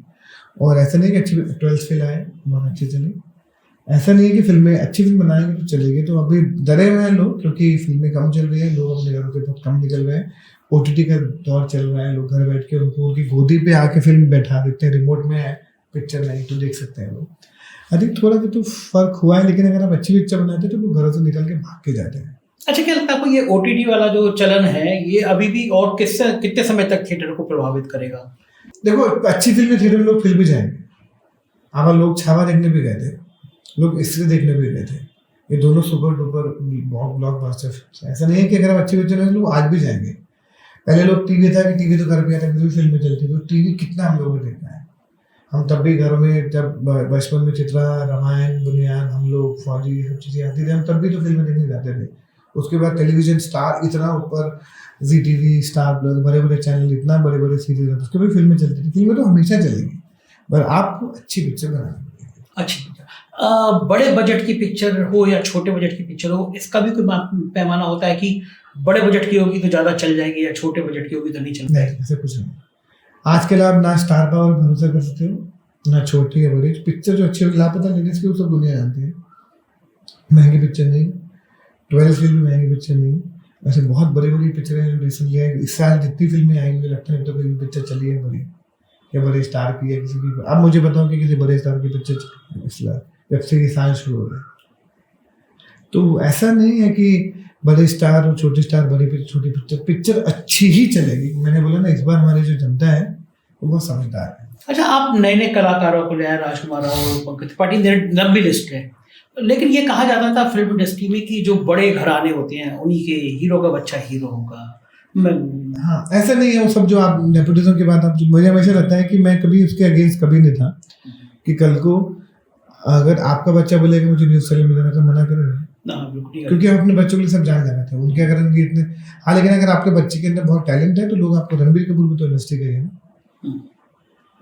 और ऐसा नहीं कि अच्छी 12th फेल आए बहुत अच्छी चले, ऐसा नहीं है कि फिल्में अच्छी फिल्म बनाएंगे तो चलेगी। तो अभी डरे हुए हैं लोग, क्योंकि फिल्में कम चल रही है, लोग अपने घरों से बहुत कम निकल रहे हैं, OTT का दौर चल रहा है, लोग घर बैठ के उनको उनकी गोदी पे आके फिल्म बैठा देते हैं, रिमोट में है पिक्चर नहीं तो देख सकते हैं लोग। अधिक थोड़ा तो फर्क हुआ है, लेकिन अगर आप अच्छी पिक्चर बनाते हैं तो लोग घरों से निकल के भाग के जाते हैं। अच्छा, क्या लगता है आपको ये OTT वाला जो चलन है, ये अभी भी और कितने समय तक थिएटर को प्रभावित करेगा? देखो, अच्छी फिल्में थिएटर में लोग फिर भी जाएंगे। अब लोग छावा देखने भी गए थे, लोग स्त्री देखने भी गए थे, ये दोनों सुपर डुपर ब्लॉकबस्टर। ऐसा नहीं है कि अगर आप अच्छी पिक्चर है लोग आज भी जाएंगे। पहले लोग टीवी था कि टीवी तो घर पे आता फिर भी फिल्में चलती थी, तो टीवी कितना हम लोगों ने देखा है। हम तब भी घरों में जब बचपन में चित्रा, रामायण, बुनियाद, हम लोग, फौजी, ये सब चीज़ें आती थी, हम तब भी तो फिल्में देखने जाते थे। उसके बाद टेलीविजन स्टार इतना ऊपर, जी टीवी, स्टार प्लस, बड़े बड़े चैनल, इतना बड़े बड़े सीरीज आते, उसके भी फिल्में चलती थी। फिल्में तो हमेशा चलेंगी, पर आपको अच्छी पिक्चर बनानी पड़ेगी। अच्छी पिक्चर, बड़े बजट की पिक्चर हो या छोटे बजट की पिक्चर हो, इसका भी कोई पैमाना होता है कि बड़े बजट की होगी तो ज़्यादा चल जाएगी या छोटे बजट की होगी तो नहीं चल नहीं, ऐसा कुछ नहीं। आजकल आप ना स्टार पावर भरोसा कर सकते हो, ना छोटी या बड़ी पिक्चर जो अच्छी होगी, लापता लेडीज की वो सब दुनिया जानती है। महंगी पिक्चर नहीं, 12 फिल्म भी महंगी पिक्चर नहीं। वैसे बहुत बड़ी बड़ी पिक्चरें हैं जो रिसेंटली आई, इस साल जितनी फिल्में आई मुझे लगता है तो कोई पिक्चर चली है बड़ी या बड़े स्टार की है किसी की। अब मुझे बताओ कि किसी बड़े स्टार की पिक्चर चली है इस साल, जब से ये साल शुरू हो रहा है। तो ऐसा नहीं है कि बड़े स्टार और छोटे स्टार, बड़ी पिक्चर छोटी पिक्चर, पिक्चर अच्छी ही चलेगी। मैंने बोला ना, इस बार हमारी जो जनता है वो बहुत समझदार है। अच्छा, आप नए नए कलाकारों को लिया, राजकुमार राव, पंकज त्रिपाठी, लंबी लिस्ट है, लेकिन ये कहा जाता था फिल्म इंडस्ट्री में कि जो बड़े घराने होते हैं उन्हीं के हीरो का बच्चा हीरो होगा। हाँ, ऐसा नहीं है। वो सब जो आप नेपोटिज्म की बात, आप मुझे हमेशा लगता है कि मैं कभी उसके अगेंस्ट कभी नहीं था कि कल को अगर आपका बच्चा बोलेगा मुझे न्यूज़ चैनल में जाना तो मना करेंगे, क्योंकि आप अपने बच्चों के लिए सब जान जाना था उनके। अगर उनके इतने, हाँ, लेकिन अगर आपके बच्चे के अंदर बहुत टैलेंट है तो लोग आपको, रणबीर कपूर भी तो इंडस्ट्री का है ना,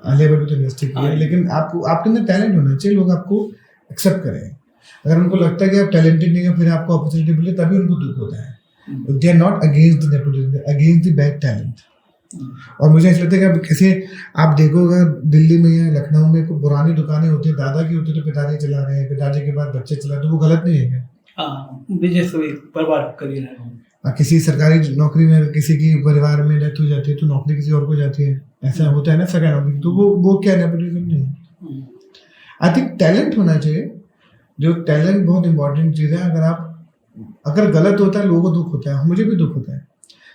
आलिया भट्ट भी तो इंडस्ट्री की है, लेकिन आपको आपके अंदर टैलेंट होना चाहिए, लोग आपको एक्सेप्ट करें। अगर उनको लगता है कि आप टैलेंटेड नहीं है, फिर आपको अपॉर्चुनिटी मिले, तभी उनको दुख होता है। They are not against the nepotism, they are against the bad talent. और मुझे ऐसा लगता है कि अब कैसे आप देखोगे दिल्ली में या लखनऊ में कोई पुरानी दुकानें होती है, दादा की होती है तो पिताजी चला रहे हैं, पिताजी के बाद बच्चे चला, तो वो गलत नहीं है क्या? बिजनेस बर्बाद करिए रहे। किसी सरकारी नौकरी में किसी की परिवार में डेथ हो जाती है तो नौकरी किसी और को जाती है, ऐसा होता है ना सरकारी नौकरी, तो वो क्या नेपोटिज्म नहीं है। आई थिंक टैलेंट होना चाहिए, जो टैलेंट बहुत इंपॉर्टेंट चीज़ है। अगर गलत होता है लोगों को दुख होता है, मुझे भी दुख होता है,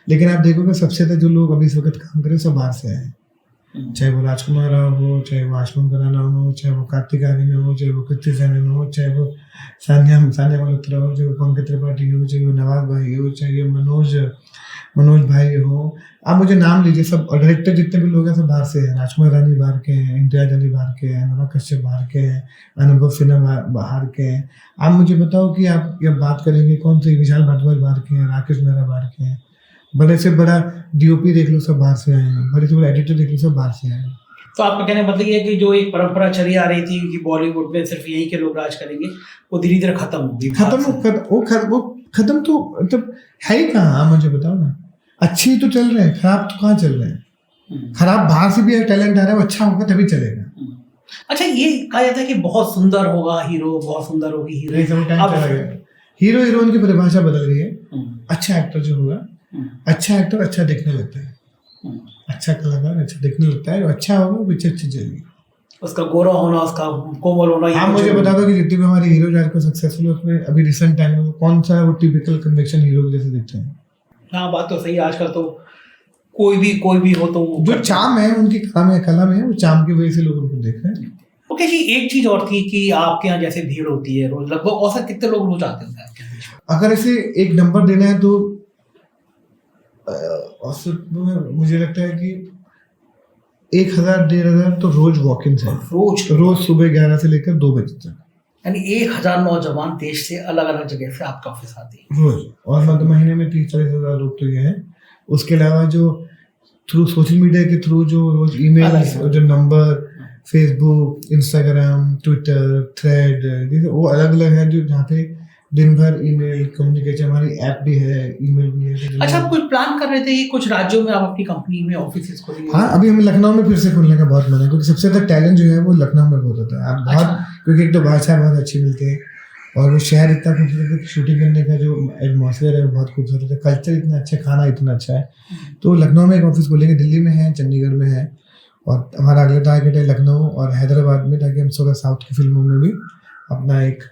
लेकिन आप देखोगे सबसे ज़्यादा जो लोग अभी इस वक्त काम करें सब बाहर से आए हैं। चाहे वो राजकुमार राव हो, चाहे वो आयुष्मान खुराना हो, चाहे वो कार्तिक आर्यन हो, चाहे वो कृति सेनन हो, चाहे वो सानिया मल्होत्रा हो, चाहे वो पंकज त्रिपाठी हो, चाहे वो नवाज भाई हो, चाहे मनोज भाई हो, आप मुझे नाम लीजिए, सब डायरेक्टर जितने भी लोग हैं सब बाहर से हैं। राजकुमार रानी बाहर के हैं, इम्तियाज अली बाहर के हैं, अनुराग कश्यप बाहर के हैं, अनुभव सिन्हा बाहर के हैं। आप मुझे बताओ कि आप जब बात करेंगे कौन से, विशाल भारद्वाज बाहर के हैं, राकेश मेहरा बाहर के हैं, बड़े से बड़ा डीओपी देख लो सब बाहर से आए हैं, बड़े से बड़ा एडिटर देख लो सब बाहर से आए हैं। तो आपका कहने मतलब ये है कि जो एक परंपरा चली आ रही थी कि बॉलीवुड में सिर्फ यहीं के लोग राज करेंगे, वो धीरे धीरे खत्म हो गई। वो खत्म तो मतलब है ही कहाँ? मुझे बताओ ना, अच्छी तो चल रहे हैं, खराब तो कहाँ चल रहे हैं? खराब बाहर से भी टैलेंट आ रहा है, वो अच्छा होगा तभी चलेगा। अच्छा, ये कहा जाता है कि बहुत सुंदर होगा हीरो, बहुत सुंदर होगी हीरो। हीरो हीरोइन की परिभाषा बदल गई है। अच्छा एक्टर जो होगा, अच्छा एक्टर अच्छा देखने लगता है, अच्छा कलाकार अच्छा देखने लगता है, अच्छा होगा पिक्चर अच्छी चलेगी। उसका गोरा होना, उसका कोमल होना। आप मुझे बता दो कि जितने भी हमारे हीरो आज को सक्सेसफुल है उसमें अभी रिसेंट टाइम में कौन सा है वो टिपिकल कन्वेक्शन हीरो जैसे दिखते हैं? हाँ, बात तो सही है। आजकल तो कोई भी हो तो जो चाम है उनकी कला में है, वो चाम की वजह से लोग उनको देख रहे हैं। ओके जी, एक चीज और थी कि आपके यहाँ जैसे भीड़ होती है रोज, लगभग औसत कितने लोग रोज आते हैं आपके यहाँ? अगर इसे एक नंबर देना है तो औसत में मुझे लगता है कि 1000-1500 तो रोज वॉक इन है, रोज सुबह 11 से लेकर 2 बजे तक। यानी 1000 नौजवान देश से अलग अलग जगह से आपके ऑफिस आते हैं रोज, और मतलब महीने में 30-40 हज़ार लोग तो ये हैं। उसके अलावा जो थ्रू सोशल मीडिया के थ्रू जो रोज ईमेल, जो number, Facebook, Instagram, Twitter, thread, वो अलग अलग है, जो जहाँ पे दिन भर ईमेल कम्युनिकेशन, हमारी ऐप भी है, ईमेल भी है। अच्छा, आप कुछ प्लान कर रहे थे कि कुछ राज्यों में आप अपनी कंपनी में ऑफिस खोलेंगे? हाँ, अभी हमें लखनऊ में फिर से खोलने का बहुत मन है, क्योंकि सबसे ज्यादा टैलेंट जो है वो लखनऊ में बहुत होता है। आप बहुत, क्योंकि एक तो भाषा बहुत अच्छी मिलती है और वो शहर इतना खूबसूरत है कि शूटिंग करने का जो एटमॉस्फेयर है वो बहुत खूबसूरत है, कल्चर इतना अच्छा, खाना इतना अच्छा है। तो लखनऊ में एक ऑफिस खोलेंगे, दिल्ली में है, चंडीगढ़ में है, और हमारा अगला टारगेट है लखनऊ और हैदराबाद में, ताकि हम थोड़ा साउथ की फिल्मों में भी अपना एक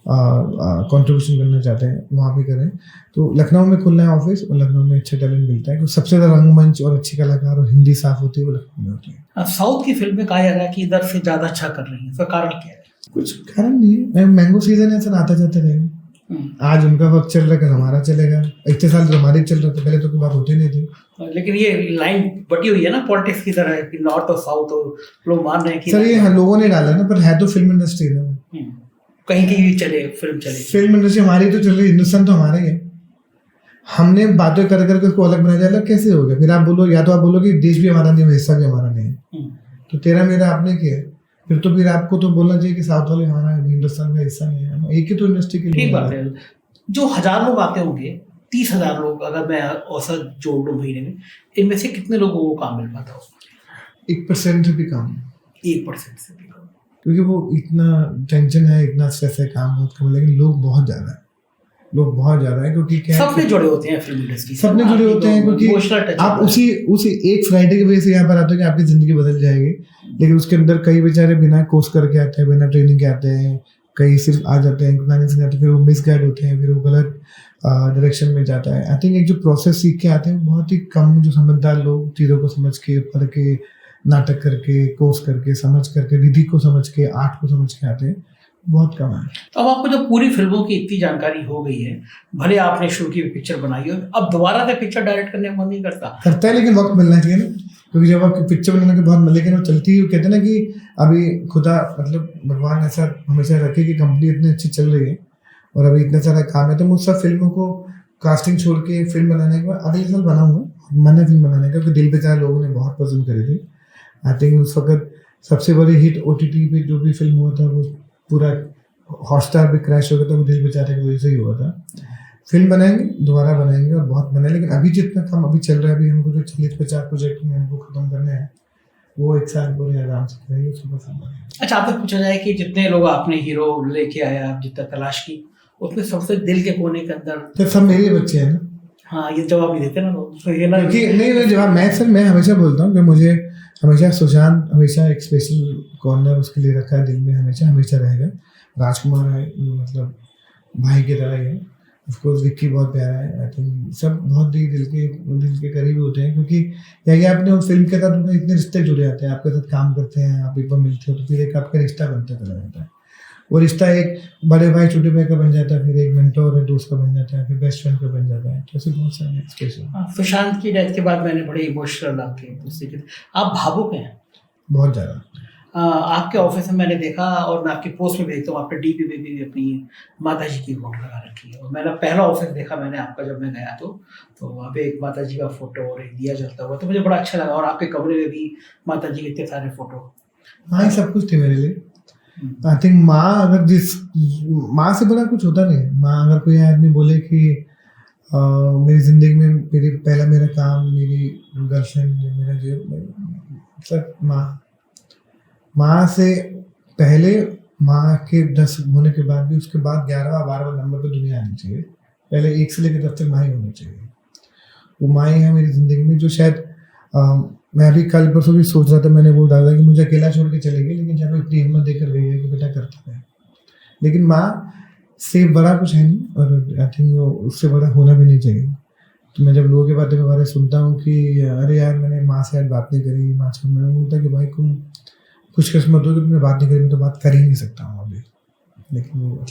कंट्रीब्यूशन करना चाहते हैं, वहाँ भी करें। तो लखनऊ में खुलना है ऑफिस, और लखनऊ में अच्छा टैलेंट मिलता है, क्योंकि सबसे ज़्यादा रंगमंच और अच्छी कलाकार और हिंदी साफ होती है वो लखनऊ में होती है। साउथ की फिल्में कहा जा रहा है कि इधर से ज़्यादा अच्छा कर रही हैं, इसका कारण क्या है? कुछ कारण नहीं है, मैंगो सीजन है सर, आता जाता रहेगा। आज उनका वक्त चल रहा है, कल हमारा चलेगा। इतने साल तो हमारे चल रहा था, पहले तो कोई बात होती नहीं थी। लेकिन ये लाइन बटी हुई है ना पॉलिटिक्स की तरह कि नॉर्थ और साउथ, और लोग मान रहे हैं कि सर ये लोगों ने डाला ना, पर है तो फिल्म इंडस्ट्री ना। कहीं की भी चले फिल्म चले, फिल्म इंडस्ट्री हमारी तो चल रही, हिंदुस्तान तो हमारा ही है। हमने बातें कर करके उसको अलग बनाया, अलग कैसे हो गया? फिर आप बोलो, या तो आप बोलो कि देश भी हमारा नहीं है, हिस्सा भी हमारा नहीं है, तो तेरा मेरा आपने किया है। फिर तो फिर आपको तो बोलना चाहिए कि साउथ वाले हमारा है, हिंदुस्तान का हिस्सा नहीं है, हम एक ही तो इंडस्ट्री के लिए। ठीक बात है। जो 1000 लोग आते होंगे, 30,000 लोग अगर मैं औसत जोड़ लूँ महीने में, इनमें से कितने लोगों को काम मिल पाता हो? 1% से भी कम। 1% से भी कम, क्योंकि वो इतना टेंशन है, इतना स्ट्रेस है, काम बहुत कम है, लेकिन लोग बहुत ज्यादा है, लोग बहुत ज्यादा है। क्योंकि क्या सबने जुड़े होते हैं फिल्म इंडस्ट्री से, सबने जुड़े होते हैं, क्योंकि आप उसी एक फ्राइडे की वजह से यहाँ पर आते हो कि आपकी जिंदगी बदल जाएगी, लेकिन उसके अंदर कई बेचारे बिना कोर्स करके आते हैं, बिना ट्रेनिंग के आते हैं, कई सिर्फ आ जाते हैं, प्लानिंग से आते हैं, फिर वो मिसगाइड होते हैं, फिर वो गलत डायरेक्शन में जाता है। आई थिंक एक जो प्रोसेस सीख के आते हैं, बहुत ही कम जो समझदार लोग चीज़ों को समझ के, पढ़ के, नाटक करके, कोर्स करके, समझ करके, विधि को समझ के, आर्ट को समझ के आते हैं, बहुत कम है। तो अब आपको जब पूरी फिल्मों की इतनी जानकारी हो गई है, भले आपने शुरू की पिक्चर बनाई हो, अब दोबारा से पिक्चर डायरेक्ट करने का मन नहीं करता है, लेकिन वक्त मिलना चाहिए ना, क्योंकि जब आप पिक्चर बनाने के बाद, लेकिन वो चलती है, कहते हैं ना कि अभी खुदा मतलब भगवान ऐसा हमेशा रखे कि कंपनी इतनी अच्छी चल रही है और अभी इतना सारा काम है, तो मैं उस सब फिल्मों को कास्टिंग छोड़ के फिल्म बनाने के बाद अगले साल बनाऊंगा मैंने फिल्म बनाने का, क्योंकि दिल बेचारा लोगों ने बहुत पसंद करी थी। आई थिंक उस वक्त सबसे बड़ी हिट OTT पे जो भी फिल्म हुआ था, वो पूरा हॉटस्टार भी क्रैश हो गया था, वो दिल बेचारे की वजह से ही हुआ था। फिल्म बनाएंगे, दोबारा बनाएंगे और बहुत बनाए, लेकिन अभी जितना काम अभी चल रहा है, अभी हमको जो 40-50 प्रोजेक्ट में हमको खत्म करने हैं, वो एक साल पूरे आराम से करेंगे, उसको पसंद है। अच्छा, आपसे पूछा जाए कि जितने लोग आपने हीरो लेके आया, आप जितना तलाश की, उसमें सबसे दिल के कोने के अंदर तो सब मेरे बच्चे हैं ना। हाँ, ये जवाब नहीं देते ना लोग, तो ये ना क्योंकि नहीं जवाब मैं हमेशा बोलता हूँ कि मुझे हमेशा सुशांत हमेशा एक स्पेशल कॉर्नर उसके लिए रखा है दिल में, हमेशा रहेगा। राजकुमार है, मतलब भाई की तरह ही है। ऑफकोर्स विक्की बहुत प्यारा है। आई थिंक सब बहुत ही दिल के करीब होते हैं, क्योंकि ये आपने उस फिल्म के साथ उनके इतने रिश्ते जुड़े जाते हैं, आपके साथ काम करते हैं, आप एक बार मिलते हो तो फिर एक आपका रिश्ता बनता चला जाता है। वो रिश्ता एक बड़े भाई छोटे भाई का बन जाता है, फिर एक मेंटोर और दोस्त का बन जाता है, फिर बेस्ट फ्रेंड का बन जाता है। तो ऐसे बहुत सारे स्पेशल। सुशांत की डेथ के बाद मैंने बड़े इमोशनल आपके आप भावुक हैं बहुत ज़्यादा। आपके ऑफिस में मैंने देखा, और मैं आपकी पोस्ट में देखता हूँ, आपने डीपी में भी अपनी माता जी की फोटो लगा रखी है। और मैंने पहला ऑफिस देखा मैंने आपका जब मैं गया तो वहाँ पे एक माता जी का फोटो और एक दिया जलता हुआ, तो मुझे बड़ा अच्छा लगा। और आपके कमरे में भी माता जी के इतने सारे फोटो। हाँ, ये सब कुछ थे मेरे लिए। आई थिंक माँ से बड़ा कुछ होता नहीं। माँ अगर कोई आदमी बोले कि मेरी जिंदगी में मेरा काम, मेरी गर्लफ्रेंड, मेरा जो सब माँ से पहले, माँ के 10 होने के बाद भी, उसके बाद 11वां 12वां नंबर पे दुनिया आनी चाहिए। पहले 1 से लेकर 10 तक माँ ही होनी चाहिए। वो माँ ही है मेरी ज़िंदगी में, जो शायद मैं अभी कल परसों भी सोच रहा था, मैंने वो डाला कि मुझे अकेला छोड़ के चली गई, लेकिन जब इतनी हिम्मत देकर गई है कि बेटा करता है। लेकिन माँ से बड़ा कुछ है नहीं, और आई थिंक उससे बड़ा होना भी नहीं चाहिए। तो मैं जब लोगों के बातें के बारे में सुनता हूँ कि अरे यार मैंने माँ से आज बात नहीं करी, माँ से, मैं बोलता कि भाई तुम खुशकिस्मत हो कि तुमने बात नहीं करी, मैं तो बात कर ही नहीं सकता हूँ अभी। लेकिन वो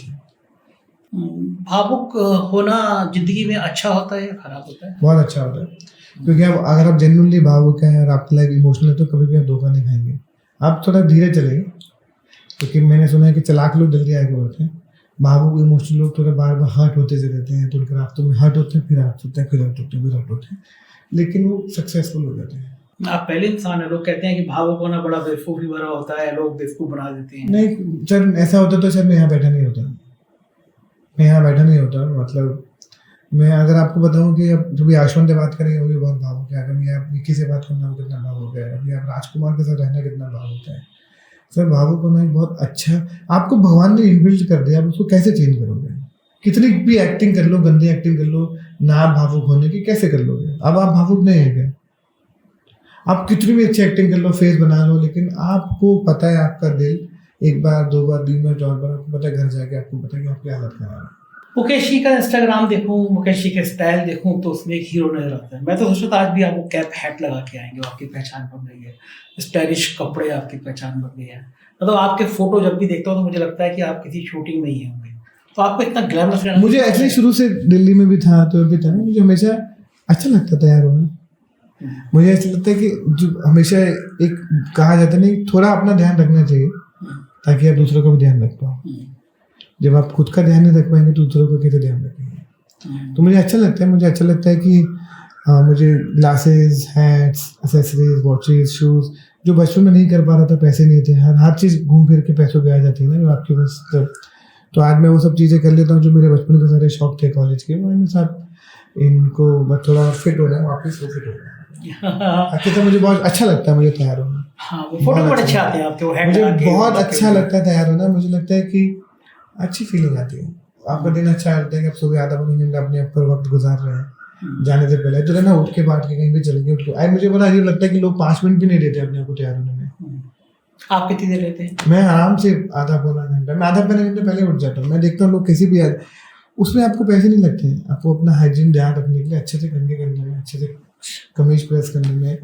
भावुक होना जिंदगी में अच्छा होता है या खराब होता है? बहुत अच्छा होता है, क्योंकि अब अगर आप जेन्युइनली भावुक हैं और आपकी लाइफ इमोशनल है, तो कभी भी आप धोखा नहीं खाएंगे। आप थोड़ा धीरे चलेंगे, क्योंकि मैंने सुना है कि चालाक लोग जल्दी आगे बढ़ते हैं, भावुक इमोशनल लोग थोड़ा बार बार हर्ट होते से रहते हैं, तो उनके रास्तों में हर्ट होते हैं, फिर हर्ट होते हैं, फिर हर्ट होते हैं, फिर हर्ट होते हैं, लेकिन वो सक्सेसफुल हो जाते हैं। आप पहले इंसान है। लोग कहते हैं कि भावुक होना बड़ा बेवकूफ़ी भरा होता है, लोग बेवकूफ़ बना देते हैं। नहीं सर, ऐसा होता तो सर मैं यहाँ बैठा नहीं होता। मतलब मैं अगर आपको बताऊं कि अब जो भी आश्वन से बात करेंगे वो भी बहुत भावुक है, अगर आप विक्की से बात करना वो कितना भावुक है, अभी आप राजकुमार के साथ रहना कितना भावुक है। सर भावुक होना एक बहुत अच्छा, आपको भगवान ने इनबिल्ट कर दिया, आप उसको कैसे चेंज करोगे? कितनी भी एक्टिंग कर लो, गंदी एक्टिंग कर लो, ना भावुक होने की कैसे कर लोगे? अब आप भावुक नहीं है क्या? आप कितनी भी अच्छी एक्टिंग कर लो, फेस बना लो, लेकिन आपको पता है आपका दिल एक बार 2 बार 3 बार 4 बार आपको पता है, घर जाके आपको पता है कि आपकी हालत खराब है। मुकेश जी का इंस्टाग्राम देखूं, मुकेश जी के स्टाइल देखूं, तो उसमें एक हीरो नजर आता है। मैं तो सोचता था आज भी आपको कैप हैट लगा के आएंगे, आपकी पहचान बन गई है, स्टाइलिश कपड़े आपकी पहचान बन गई है। मतलब आपके फोटो जब भी देखता हूँ तो मुझे लगता है कि आप किसी शूटिंग में ही होंगे। तो आपको इतना ग्लैमरस रहना मुझे एक्चुअली शुरू से दिल्ली में भी था तो भी था ना, मुझे हमेशा अच्छा लगता था यार होना। मुझे ऐसा लगता है कि जो हमेशा एक कहा जाता है नहीं, थोड़ा अपना ध्यान रखना चाहिए ताकि आप दूसरों का भी ध्यान रख पाओ। जब आप खुद का ध्यान नहीं रख पाएंगे तो दूसरों का कैसे ध्यान रखेंगे। तो मुझे अच्छा लगता है, मुझे अच्छा लगता है कि मुझे glasses, hats, accessories, watches, shoes जो बचपन में नहीं कर पा रहा था, पैसे नहीं थे, हर चीज़ घूम फिर के पैसों पे आ जाती है ना जो आपके पास जब, तो आज मैं वो सब चीज़ें कर लेता हूँ जो मेरे बचपन के सारे शौक थे कॉलेज के, वो साथ इनको बस थोड़ा फिट हो रहा है वापस, वो फिट हो रहा है। बाकी तो मुझे बहुत अच्छा लगता है मुझे तैयार होना। हाँ, वो फोटो बड़े अच्छे आते हैं आपके, वो मुझे बहुत अच्छा लगता है तैयार होना। मुझे लगता है कि अच्छी फीलिंग आती है, आपका दिन अच्छा लगता है कि आप सुबह आधा घंटा अपने ऊपर वक्त गुजार रहे हैं जाने से पहले, तो ना उठ के बैठ के कहीं भी चल गए उठ के। मुझे बड़ा अजीब लगता है कि लोग 5 मिनट भी नहीं देते अपने आप को तैयार होने में। आप कितनी देर रहते हैं? मैं आराम से आधा पौना घंटा, मैं आधा पौना घंटे पहले उठ जाता हूँ। मैं देखता हूँ लोग किसी भी उसमें आपको पैसे नहीं लगते हैं, आपको अपना हाइजीन ध्यान रखने के लिए अच्छे से कंघे करने में, अच्छे से कमीज प्रेस करने में,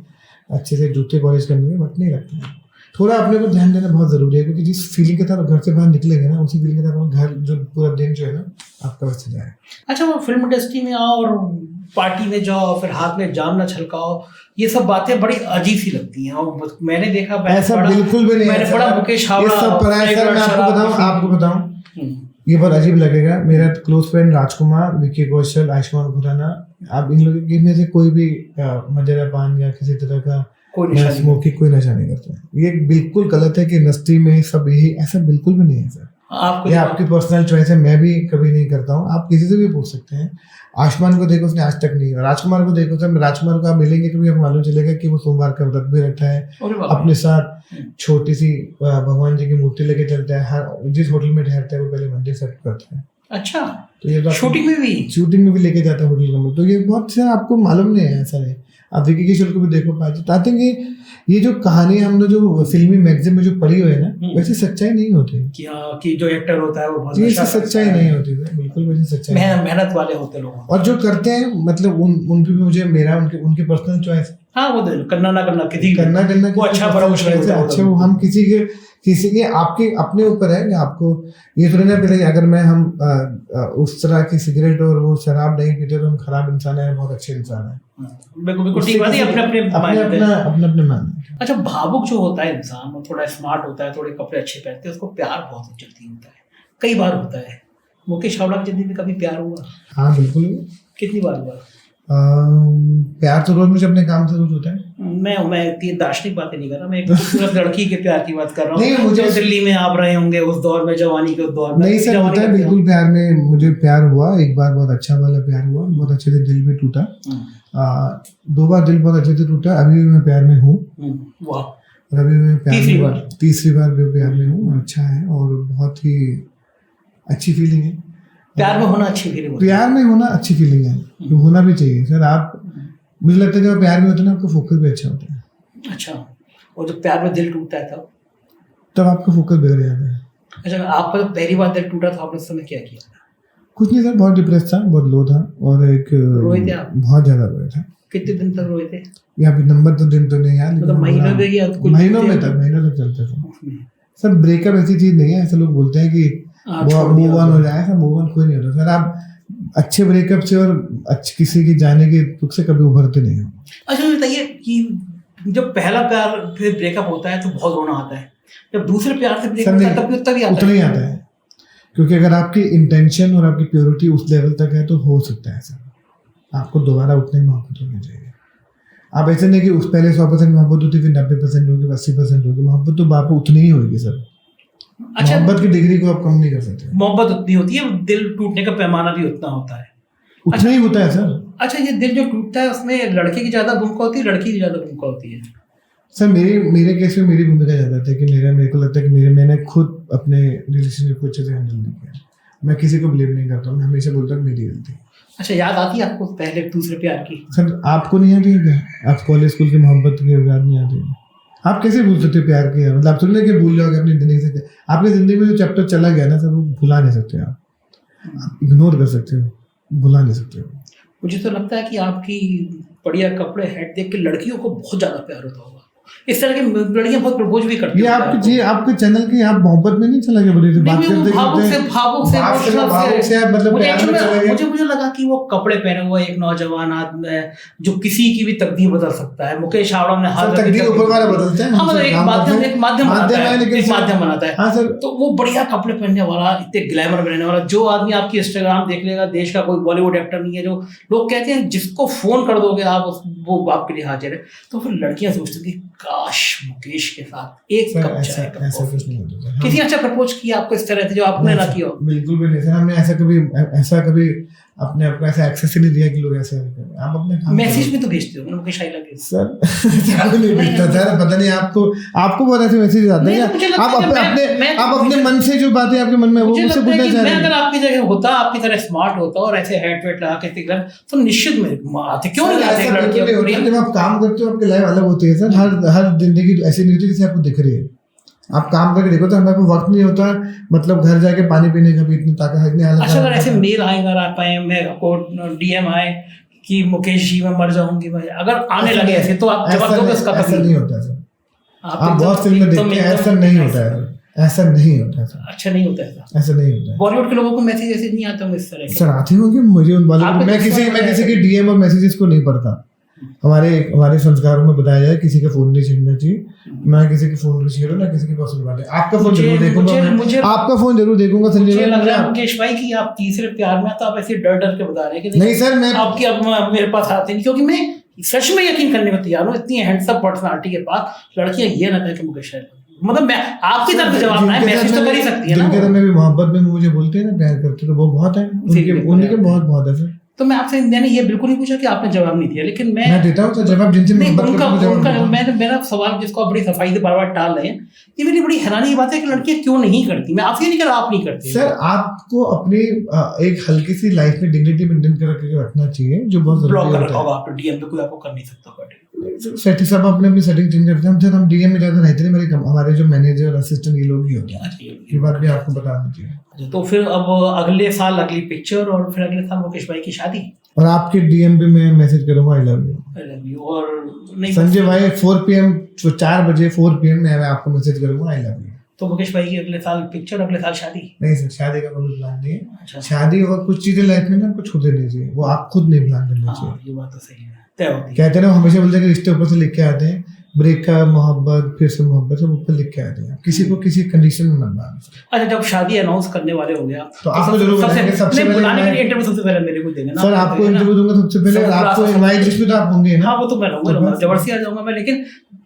अच्छे से जूते पॉलिश करने में वक्त नहीं लगता है। थोड़ा अपने को ध्यान देना बहुत ज़रूरी है, क्योंकि जिस फीलिंग के साथ घर से बाहर निकलेंगे ना, उसी फीलिंग के साथ घर जो पूरा दिन जो है ना आपका वैसे जाए। अच्छा, वो फिल्म इंडस्ट्री में आओ और पार्टी में जाओ, फिर हाथ में जाम न छलकाओ, ये सब बातें बड़ी अजीब सी लगती हैं। और मैंने देखा, ऐसा बिल्कुल भी नहीं, मैंने पढ़ा मुकेश हावड़ा, ये सब पढ़ा है सर। मैं आपको बताऊं ये बहुत अजीब लगेगा। मेरा क्लोज फ्रेंड राजकुमार, विकी कौशल, आयुष्मान खुराना, आप इन लोगों में से कोई भी मदिरा पान या किसी तरह का स्मोकिंग कोई नशा नहीं करता है। ये बिल्कुल गलत है कि इंडस्ट्री में सब यही, ऐसा बिल्कुल भी नहीं है सर। ये आपकी पर्सनल चॉइस है, मैं भी कभी नहीं करता हूँ, आप किसी से भी पूछ सकते हैं। आयुष्मान को देखो, उसने आज तक नहीं, राजकुमार को देखो सर, राजकुमार को आप मिलेंगे कभी आपको मालूम चलेगा कि वो सोमवार का व्रत भी रखता है, अपने साथ छोटी सी भगवान जी की मूर्ति लेके चलता है, हर जिस होटल में ठहरता है वो पहले मंदिर सेट करता है। अच्छा, तो ये शूटिंग में भी लेके जाता है होटल का, तो ये बहुत से आपको मालूम नहीं है, ऐसा नहीं। आप विकी कौशल को भी देखो पाते हैं, ये जो कहानी हमने जो फिल्मी मैगजीन में जो पढ़ी हुई है ना, वैसे सच्चाई नहीं होती कि जो एक्टर होता है वो बहुत सच्चाई नहीं होती है, बिल्कुल वैसे सच्चाई, मेहनत वाले होते लोग और जो करते हैं, मतलब उनकी भी मुझे मेरा उनकी पर्सनल चॉइस। हाँ, वो करना ना करना किसी करना वो अच्छा बड़ा मुश्किल है। अच्छा, वो हम किसी के आपके अपने ऊपर है कि आपको ये थोड़ी ना पता अगर हम उस तरह की सिगरेट और वो शराब नहीं पीते तो हम खराब इंसान है, बहुत अच्छे इंसान है। बिल्कुल ठीक बात है, अपने मान। अच्छा, भावुक जो होता है इंसान, वो थोड़ा स्मार्ट होता है, थोड़े कपड़े अच्छे पहनते हैं, उसको प्यार बहुत जल्दी होता है, कई बार होता है। मुकेश हावड़ा की जिंदगी में कभी प्यार हुआ? हाँ बिल्कुल। कितनी बार हुआ? प्यार तो रोज मुझे अपने काम से रोज होता है। मैं दार्शनिक बातें नहीं कर रहा, मैं एक खूबसूरत लड़की के प्यार की बात कर रहा हूँ। नहीं, मुझे दिल्ली में आप रहे होंगे उस दौर में, जवानी के उस दौर में। नहीं सर, होता है बिल्कुल। प्यार में मुझे प्यार हुआ, एक बार बहुत अच्छा वाला प्यार हुआ, बहुत अच्छे से दिल भी टूटा। 2 बार दिल बहुत अच्छे से टूटा। अभी भी मैं प्यार में हूँ। वाह। अभी मैं तीसरी बार भी प्यार में हूँ। अच्छा है और बहुत ही अच्छी फीलिंग है। प्यार में होना अच्छी फीलिंग है। प्यार में होना अच्छी फीलिंग है, तो होना भी चाहिए सर। आप, मुझे लगता है जब प्यार में होते हैं ना, आपका फोकस भी अच्छा होता है। अच्छा, और जब प्यार में दिल टूटता है तब आपका फोकस बिगड़ जाता है। अच्छा, आपका जब पहली बार दिल टूटा था, आपने उस समय क्या किया? कुछ नहीं सर, बहुत डिप्रेस था, बहुत लो था, और एक रोए थे आप? बहुत ज्यादा रोए थे। कितने दिन तक रोए थे? यहाँ पे नंबर तो दिन तो नहीं यार, मतलब महीनों तक चलते थे सर। ब्रेकअप ऐसी चीज नहीं है, ऐसे लोग बोलते हैं कि मूव ऑन हो जाए, मूव ऑन कोई नहीं होता सर। आप अच्छे ब्रेकअप से और किसी के जाने के दुख से कभी उभरते नहीं हो। अच्छा, बताइए कि जब पहला प्यार फिर ब्रेकअप होता है तो बहुत रोना आता है, जब दूसरे प्यार से ब्रेकअप होता है तब भी उतना ही आता है, क्योंकि अगर आपकी इंटेंशन और आपकी प्योरिटी उस लेवल तक है तो हो सकता है सर, आपको दोबारा उतनी मोहब्बत होनी चाहिए। आप ऐसे नहीं कि उस पहले 100% मोहब्बत होती, फिर 90% होगी, 80% होगी। मोहब्बत तो आपको उतनी ही होगी सर। अच्छा, मोहब्बत की डिग्री को आप कम नहीं कर सकते। मोहब्बत उतनी होती है, दिल टूटने का पैमाना भी उतना होता है, उतना ही होता है सर। अच्छा, ये दिल जो टूटता है उसमें लड़के की ज्यादा भूमिका होती है, लड़की की ज्यादा भूमिका होती है? सर मेरे केस में मेरी भूमिका ज्यादा था कि मेरे को लगता है कि मैंने खुद अपने रिलेशनशिप को अच्छे से हैंडल नहीं किया। मैं किसी को ब्लेम नहीं करता हूँ, मैं हमेशा बोलता हूँ मेरी गलती। अच्छा, याद आती है आपको पहले दूसरे प्यार की? सर आपको नहीं आती है क्या? आप कॉलेज स्कूल की मोहब्बत की याद नहीं आती है? आप कैसे भूल सकते प्यार किया? मतलब आप सुनने के भूल जाओगे अपनी जिंदगी से? आपकी जिंदगी में जो चैप्टर चला गया ना सर, वो भुला नहीं सकते आप इग्नोर कर सकते हो, भुला नहीं सकते हो। मुझे तो लगता है कि आपकी बढ़िया कपड़े, हैट देख के लड़कियों को बहुत ज्यादा प्यार होता होगा। इस तरह की लड़कियां बहुत प्रपोज भी करती ये आपके चैनल की आप मोहब्बत में नहीं चला गया बोले बात करते मुझे लगा कि वो कपड़े पहने हुए एक नौजवान आदमी है जो किसी की भी तकदीर बदल सकता है। मुकेश हावड़ा ने तकदीर ऊपर वाला बदलते हैं। हाँ, मतलब एक माध्यम बनाता है। तो वो बढ़िया कपड़े पहनने वाला, इतने ग्लैमर में रहने वाला, जो आदमी आपकी इंस्टाग्राम देख लेगा, देश का कोई बॉलीवुड एक्टर नहीं है, जो लोग कहते हैं जिसको फोन कर दोगे आप वो आपके लिए हाजिर है। तो फिर लड़कियां सोचती हैं काश मुकेश के साथ एक कप चाय का ऐसा कुछ नहीं होता। किसी अच्छा प्रपोज किया आपको इस तरह से जो आपने ना किया हो? बिल्कुल भी नहीं सर, हमने ऐसा कभी अपने आप को ऐसा एक्सेस ही नहीं दिया कि लोग ऐसे करें। आप अपने मैसेज में तो भेजते हो Mukesh I love you sir. नहीं भेजता सर, पता नहीं आपको बहुत ऐसे मैसेज आते हैं। आप अपने मन से जो बातें आपके मन में वो मुझसे पूछना चाह रहे हैं। अगर आपकी जगह होता, आपकी तरह स्मार्ट होता और ऐसे हेड वेट लगा के तो निश्चित में आते, क्यों नहीं आते लड़कियां? जब आप काम करते हो आपकी लाइफ अलग होती है सर। हर जिंदगी ऐसी नहीं होती जैसे आपको दिख रही है। आप काम करके देखो तो हमारे को वक्त नहीं होता, मतलब घर जाके पानी पीने का भी इतनी ताकत इतनी हालत। अच्छा, अगर ऐसे मेल आए, अगर आप आए, मैं आपको डीएम आए कि मुकेश जी मैं मर जाऊंगी भाई, अगर आने लगे ऐसे तो आप जवाब दोगे उसका? ऐसा नहीं होता सर। आप बहुत फिल्में देखते हैं, ऐसा नहीं होता है, ऐसा नहीं होता है। अच्छा नहीं होता है, ऐसा नहीं होता है। बॉलीवुड के लोगों को मैसेज ऐसे नहीं आते होंगे इस तरह सर? आते होंगे मुझे उन वाले। मैं किसी के डीएम और मैसेजेस को नहीं पढ़ता। हमारे संस्कारों में बताया जाए किसी का फोन नहीं छीनना चाहिए। मैं किसी के फोन को छेड़ू ना किसी के पास बात है। आपका फोन जरूर देखूंगा, आपका फोन जरूर देखूंगा संजय। मुझे लग रहा है मुकेश भाई कि आप तीसरे प्यार में, तो आप ऐसे डर डर के बता रहे हैं कि नहीं सर, मैं आपकी अब मेरे पास आते नहीं, क्योंकि मैं सच में यकीन करने को तैयार हूँ इतनी हैंडसम पर्सनालिटी के पास लड़कियां ये ना कहें कि मुकेश भाई, मतलब मैं आपकी तरफ जवाब ना है, मैसेज तो कर ही सकती है ना। जिनके में भी मोहब्बत में मुझे बोलते हैं ना, प्यार करते तो वो बहुत है, उनके बहुत है सर। तो मैं आपसे मैंने ये बिल्कुल नहीं पूछा कि आपने जवाब नहीं दिया, लेकिन मैं देता हूँ जवाब जिनसे मेरा सवाल जिसको आप बड़ी सफाई से बार बार टाल रहे हैं, ये मेरी बड़ी हैरानी की बात है कि लड़कियां क्यों नहीं करती। मैं आपसे नहीं कह रहा आप नहीं करती सर। आपको अपनी एक हल्की सी लाइफ में डिग्निटी मेंटेन करके रखना चाहिए, जो बहुत जरूरी होता है। आप डीएम पे कोई आपको कर नहीं सकता। सेटिंग सब अपनी सेटिंग चेंज करते हैं। हम डीएम में ज्यादा रहते नहीं, हमारे जो मैनेजर असिस्टेंट ये लोग ही होते हैं। ये बात भी आपको बता दीजिए। तो फिर अब अगले साल अगली पिक्चर और फिर अगले साल मुकेश भाई की शादी, और आपके डीएम पे मैं मैसेज करूंगा आई लव यू। और संजय भाई 4 PM 4 बजे 4 PM में मैं आपको मैसेज करूंगा आई लव यू। तो मुकेश भाई की अगले साल पिक्चर, अगले साल शादी? नहीं सर, शादी का कोई प्लान नहीं है। अच्छा। शादी और कुछ चीजें लाइफ में ना आपको छूते नहीं चाहिए, वो आप खुद नहीं प्लान करना चाहिए। ये बात तो सही है, तय होती है। कहते हैं ना, हमेशा बोलते हैं कि रिश्ते ऊपर से लिख के आते हैं, ब्रेकअप, मोहब्बत, फिर से मोहब्बत, सब ऊपर लिख के आते हैं। किसी को किसी कंडीशन में मत डालना। अच्छा, जब शादी अनाउंस करने वाले हो गया तो आपको जरूर बुलाएंगे। सबसे पहले इंटरव्यू सबसे पहले मेरे को देंगे ना सर, आपको इंटरव्यू दूंगा सबसे पहले। आपको इनवाइट लिस्ट में तो आप होंगे ना? हाँ, वो तो मैं रहूंगा, जबरदस्ती आ जाऊंगा मैं, लेकिन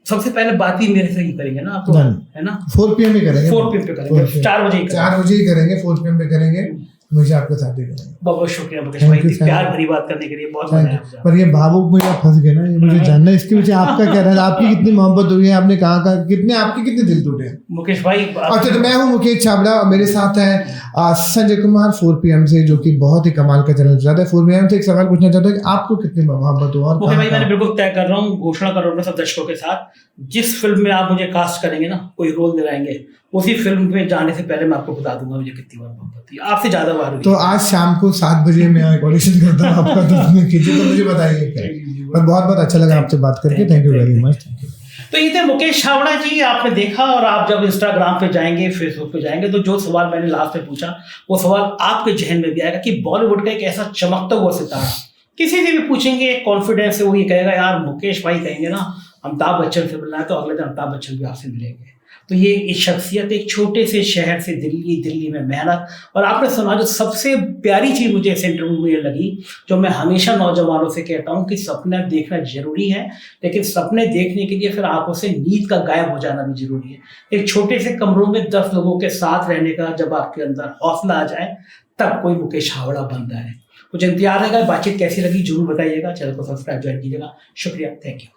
सबसे पहले बात ही मेरे से ही करेंगे ना आप, है ना? 4 PM ही करेंगे। 4 PM पे करेंगे, 4 बजे ही करेंगे। 4 PM पे करेंगे, मुझे आपके साथ ही करेंगे। बहुत शुक्रिया मुकेश भाई, प्यार भरी बात करने के लिए बहुत धन्यवाद। पर ये भावुक में आप फंस गए ना, ये मुझे जानना है इसके पीछे आपका क्या रहा है। आपकी कितनी मोहब्बत हुई है, आपने कहा कितने आपके कितने दिल टूटे हैं मुकेश भाई? अच्छा, तो मैं हूँ मुकेश छाबड़ा और मेरे साथ है संजय कुमार 4 PM से, जो कि बहुत ही कमाल का चैनल चलाता है। 4 PM से एक सवाल पूछना चाहता हूँ कि आपको कितनी मोहब्बत हुआ? मुकेश भाई, मैंने बिल्कुल तय कर रहा हूँ, घोषणा कर रहा हूँ सब दर्शकों के साथ, जिस फिल्म में आप मुझे कास्ट करेंगे ना, कोई रोल दिलाएंगे, उसी फिल्म में जाने से पहले मैं आपको बता दूंगा मुझे कितनी बार मोहब्बत हुई, आपसे ज्यादा बार हुई। तो आज शाम को 7 बजे मैं ऑडिशन करता हूँ आपका, तो कीजिए, तो मुझे बताइए क्या। पर बहुत बहुत अच्छा लगा आपसे बात करके, थैंक यू वेरी मच। तो ये थे मुकेश छाबड़ा जी, आपने देखा। और आप जब इंस्टाग्राम पे जाएंगे, फेसबुक पे जाएंगे, तो जो सवाल मैंने लास्ट में पूछा वो सवाल आपके जहन में भी आएगा कि बॉलीवुड का एक ऐसा चमकता हुआ सितारा, किसी से भी पूछेंगे कॉन्फिडेंस से वो ये कहेगा यार मुकेश भाई कहेंगे ना अमिताभ बच्चन से मिलना है, तो अगले दिन अमिताभ बच्चन भी आपसे मिलेंगे। तो ये शख्सियत एक छोटे से शहर से दिल्ली में मेहनत, और आपने सुना जो सबसे प्यारी चीज़ मुझे इस इंटरव्यू में लगी, जो मैं हमेशा नौजवानों से कहता हूँ कि सपने देखना जरूरी है, लेकिन सपने देखने के लिए फिर आंखों से नींद का गायब हो जाना भी जरूरी है। एक छोटे से कमरों में 10 लोगों के साथ रहने का जब आपके अंदर हौसला आ जाए, तब कोई मुकेश छाबड़ा बनता है। मुझे इंतजार रहेगा, बातचीत कैसी लगी जरूर बताइएगा, चैनल को सब्सक्राइब ज्वाइन कीजिएगा। शुक्रिया, थैंक यू।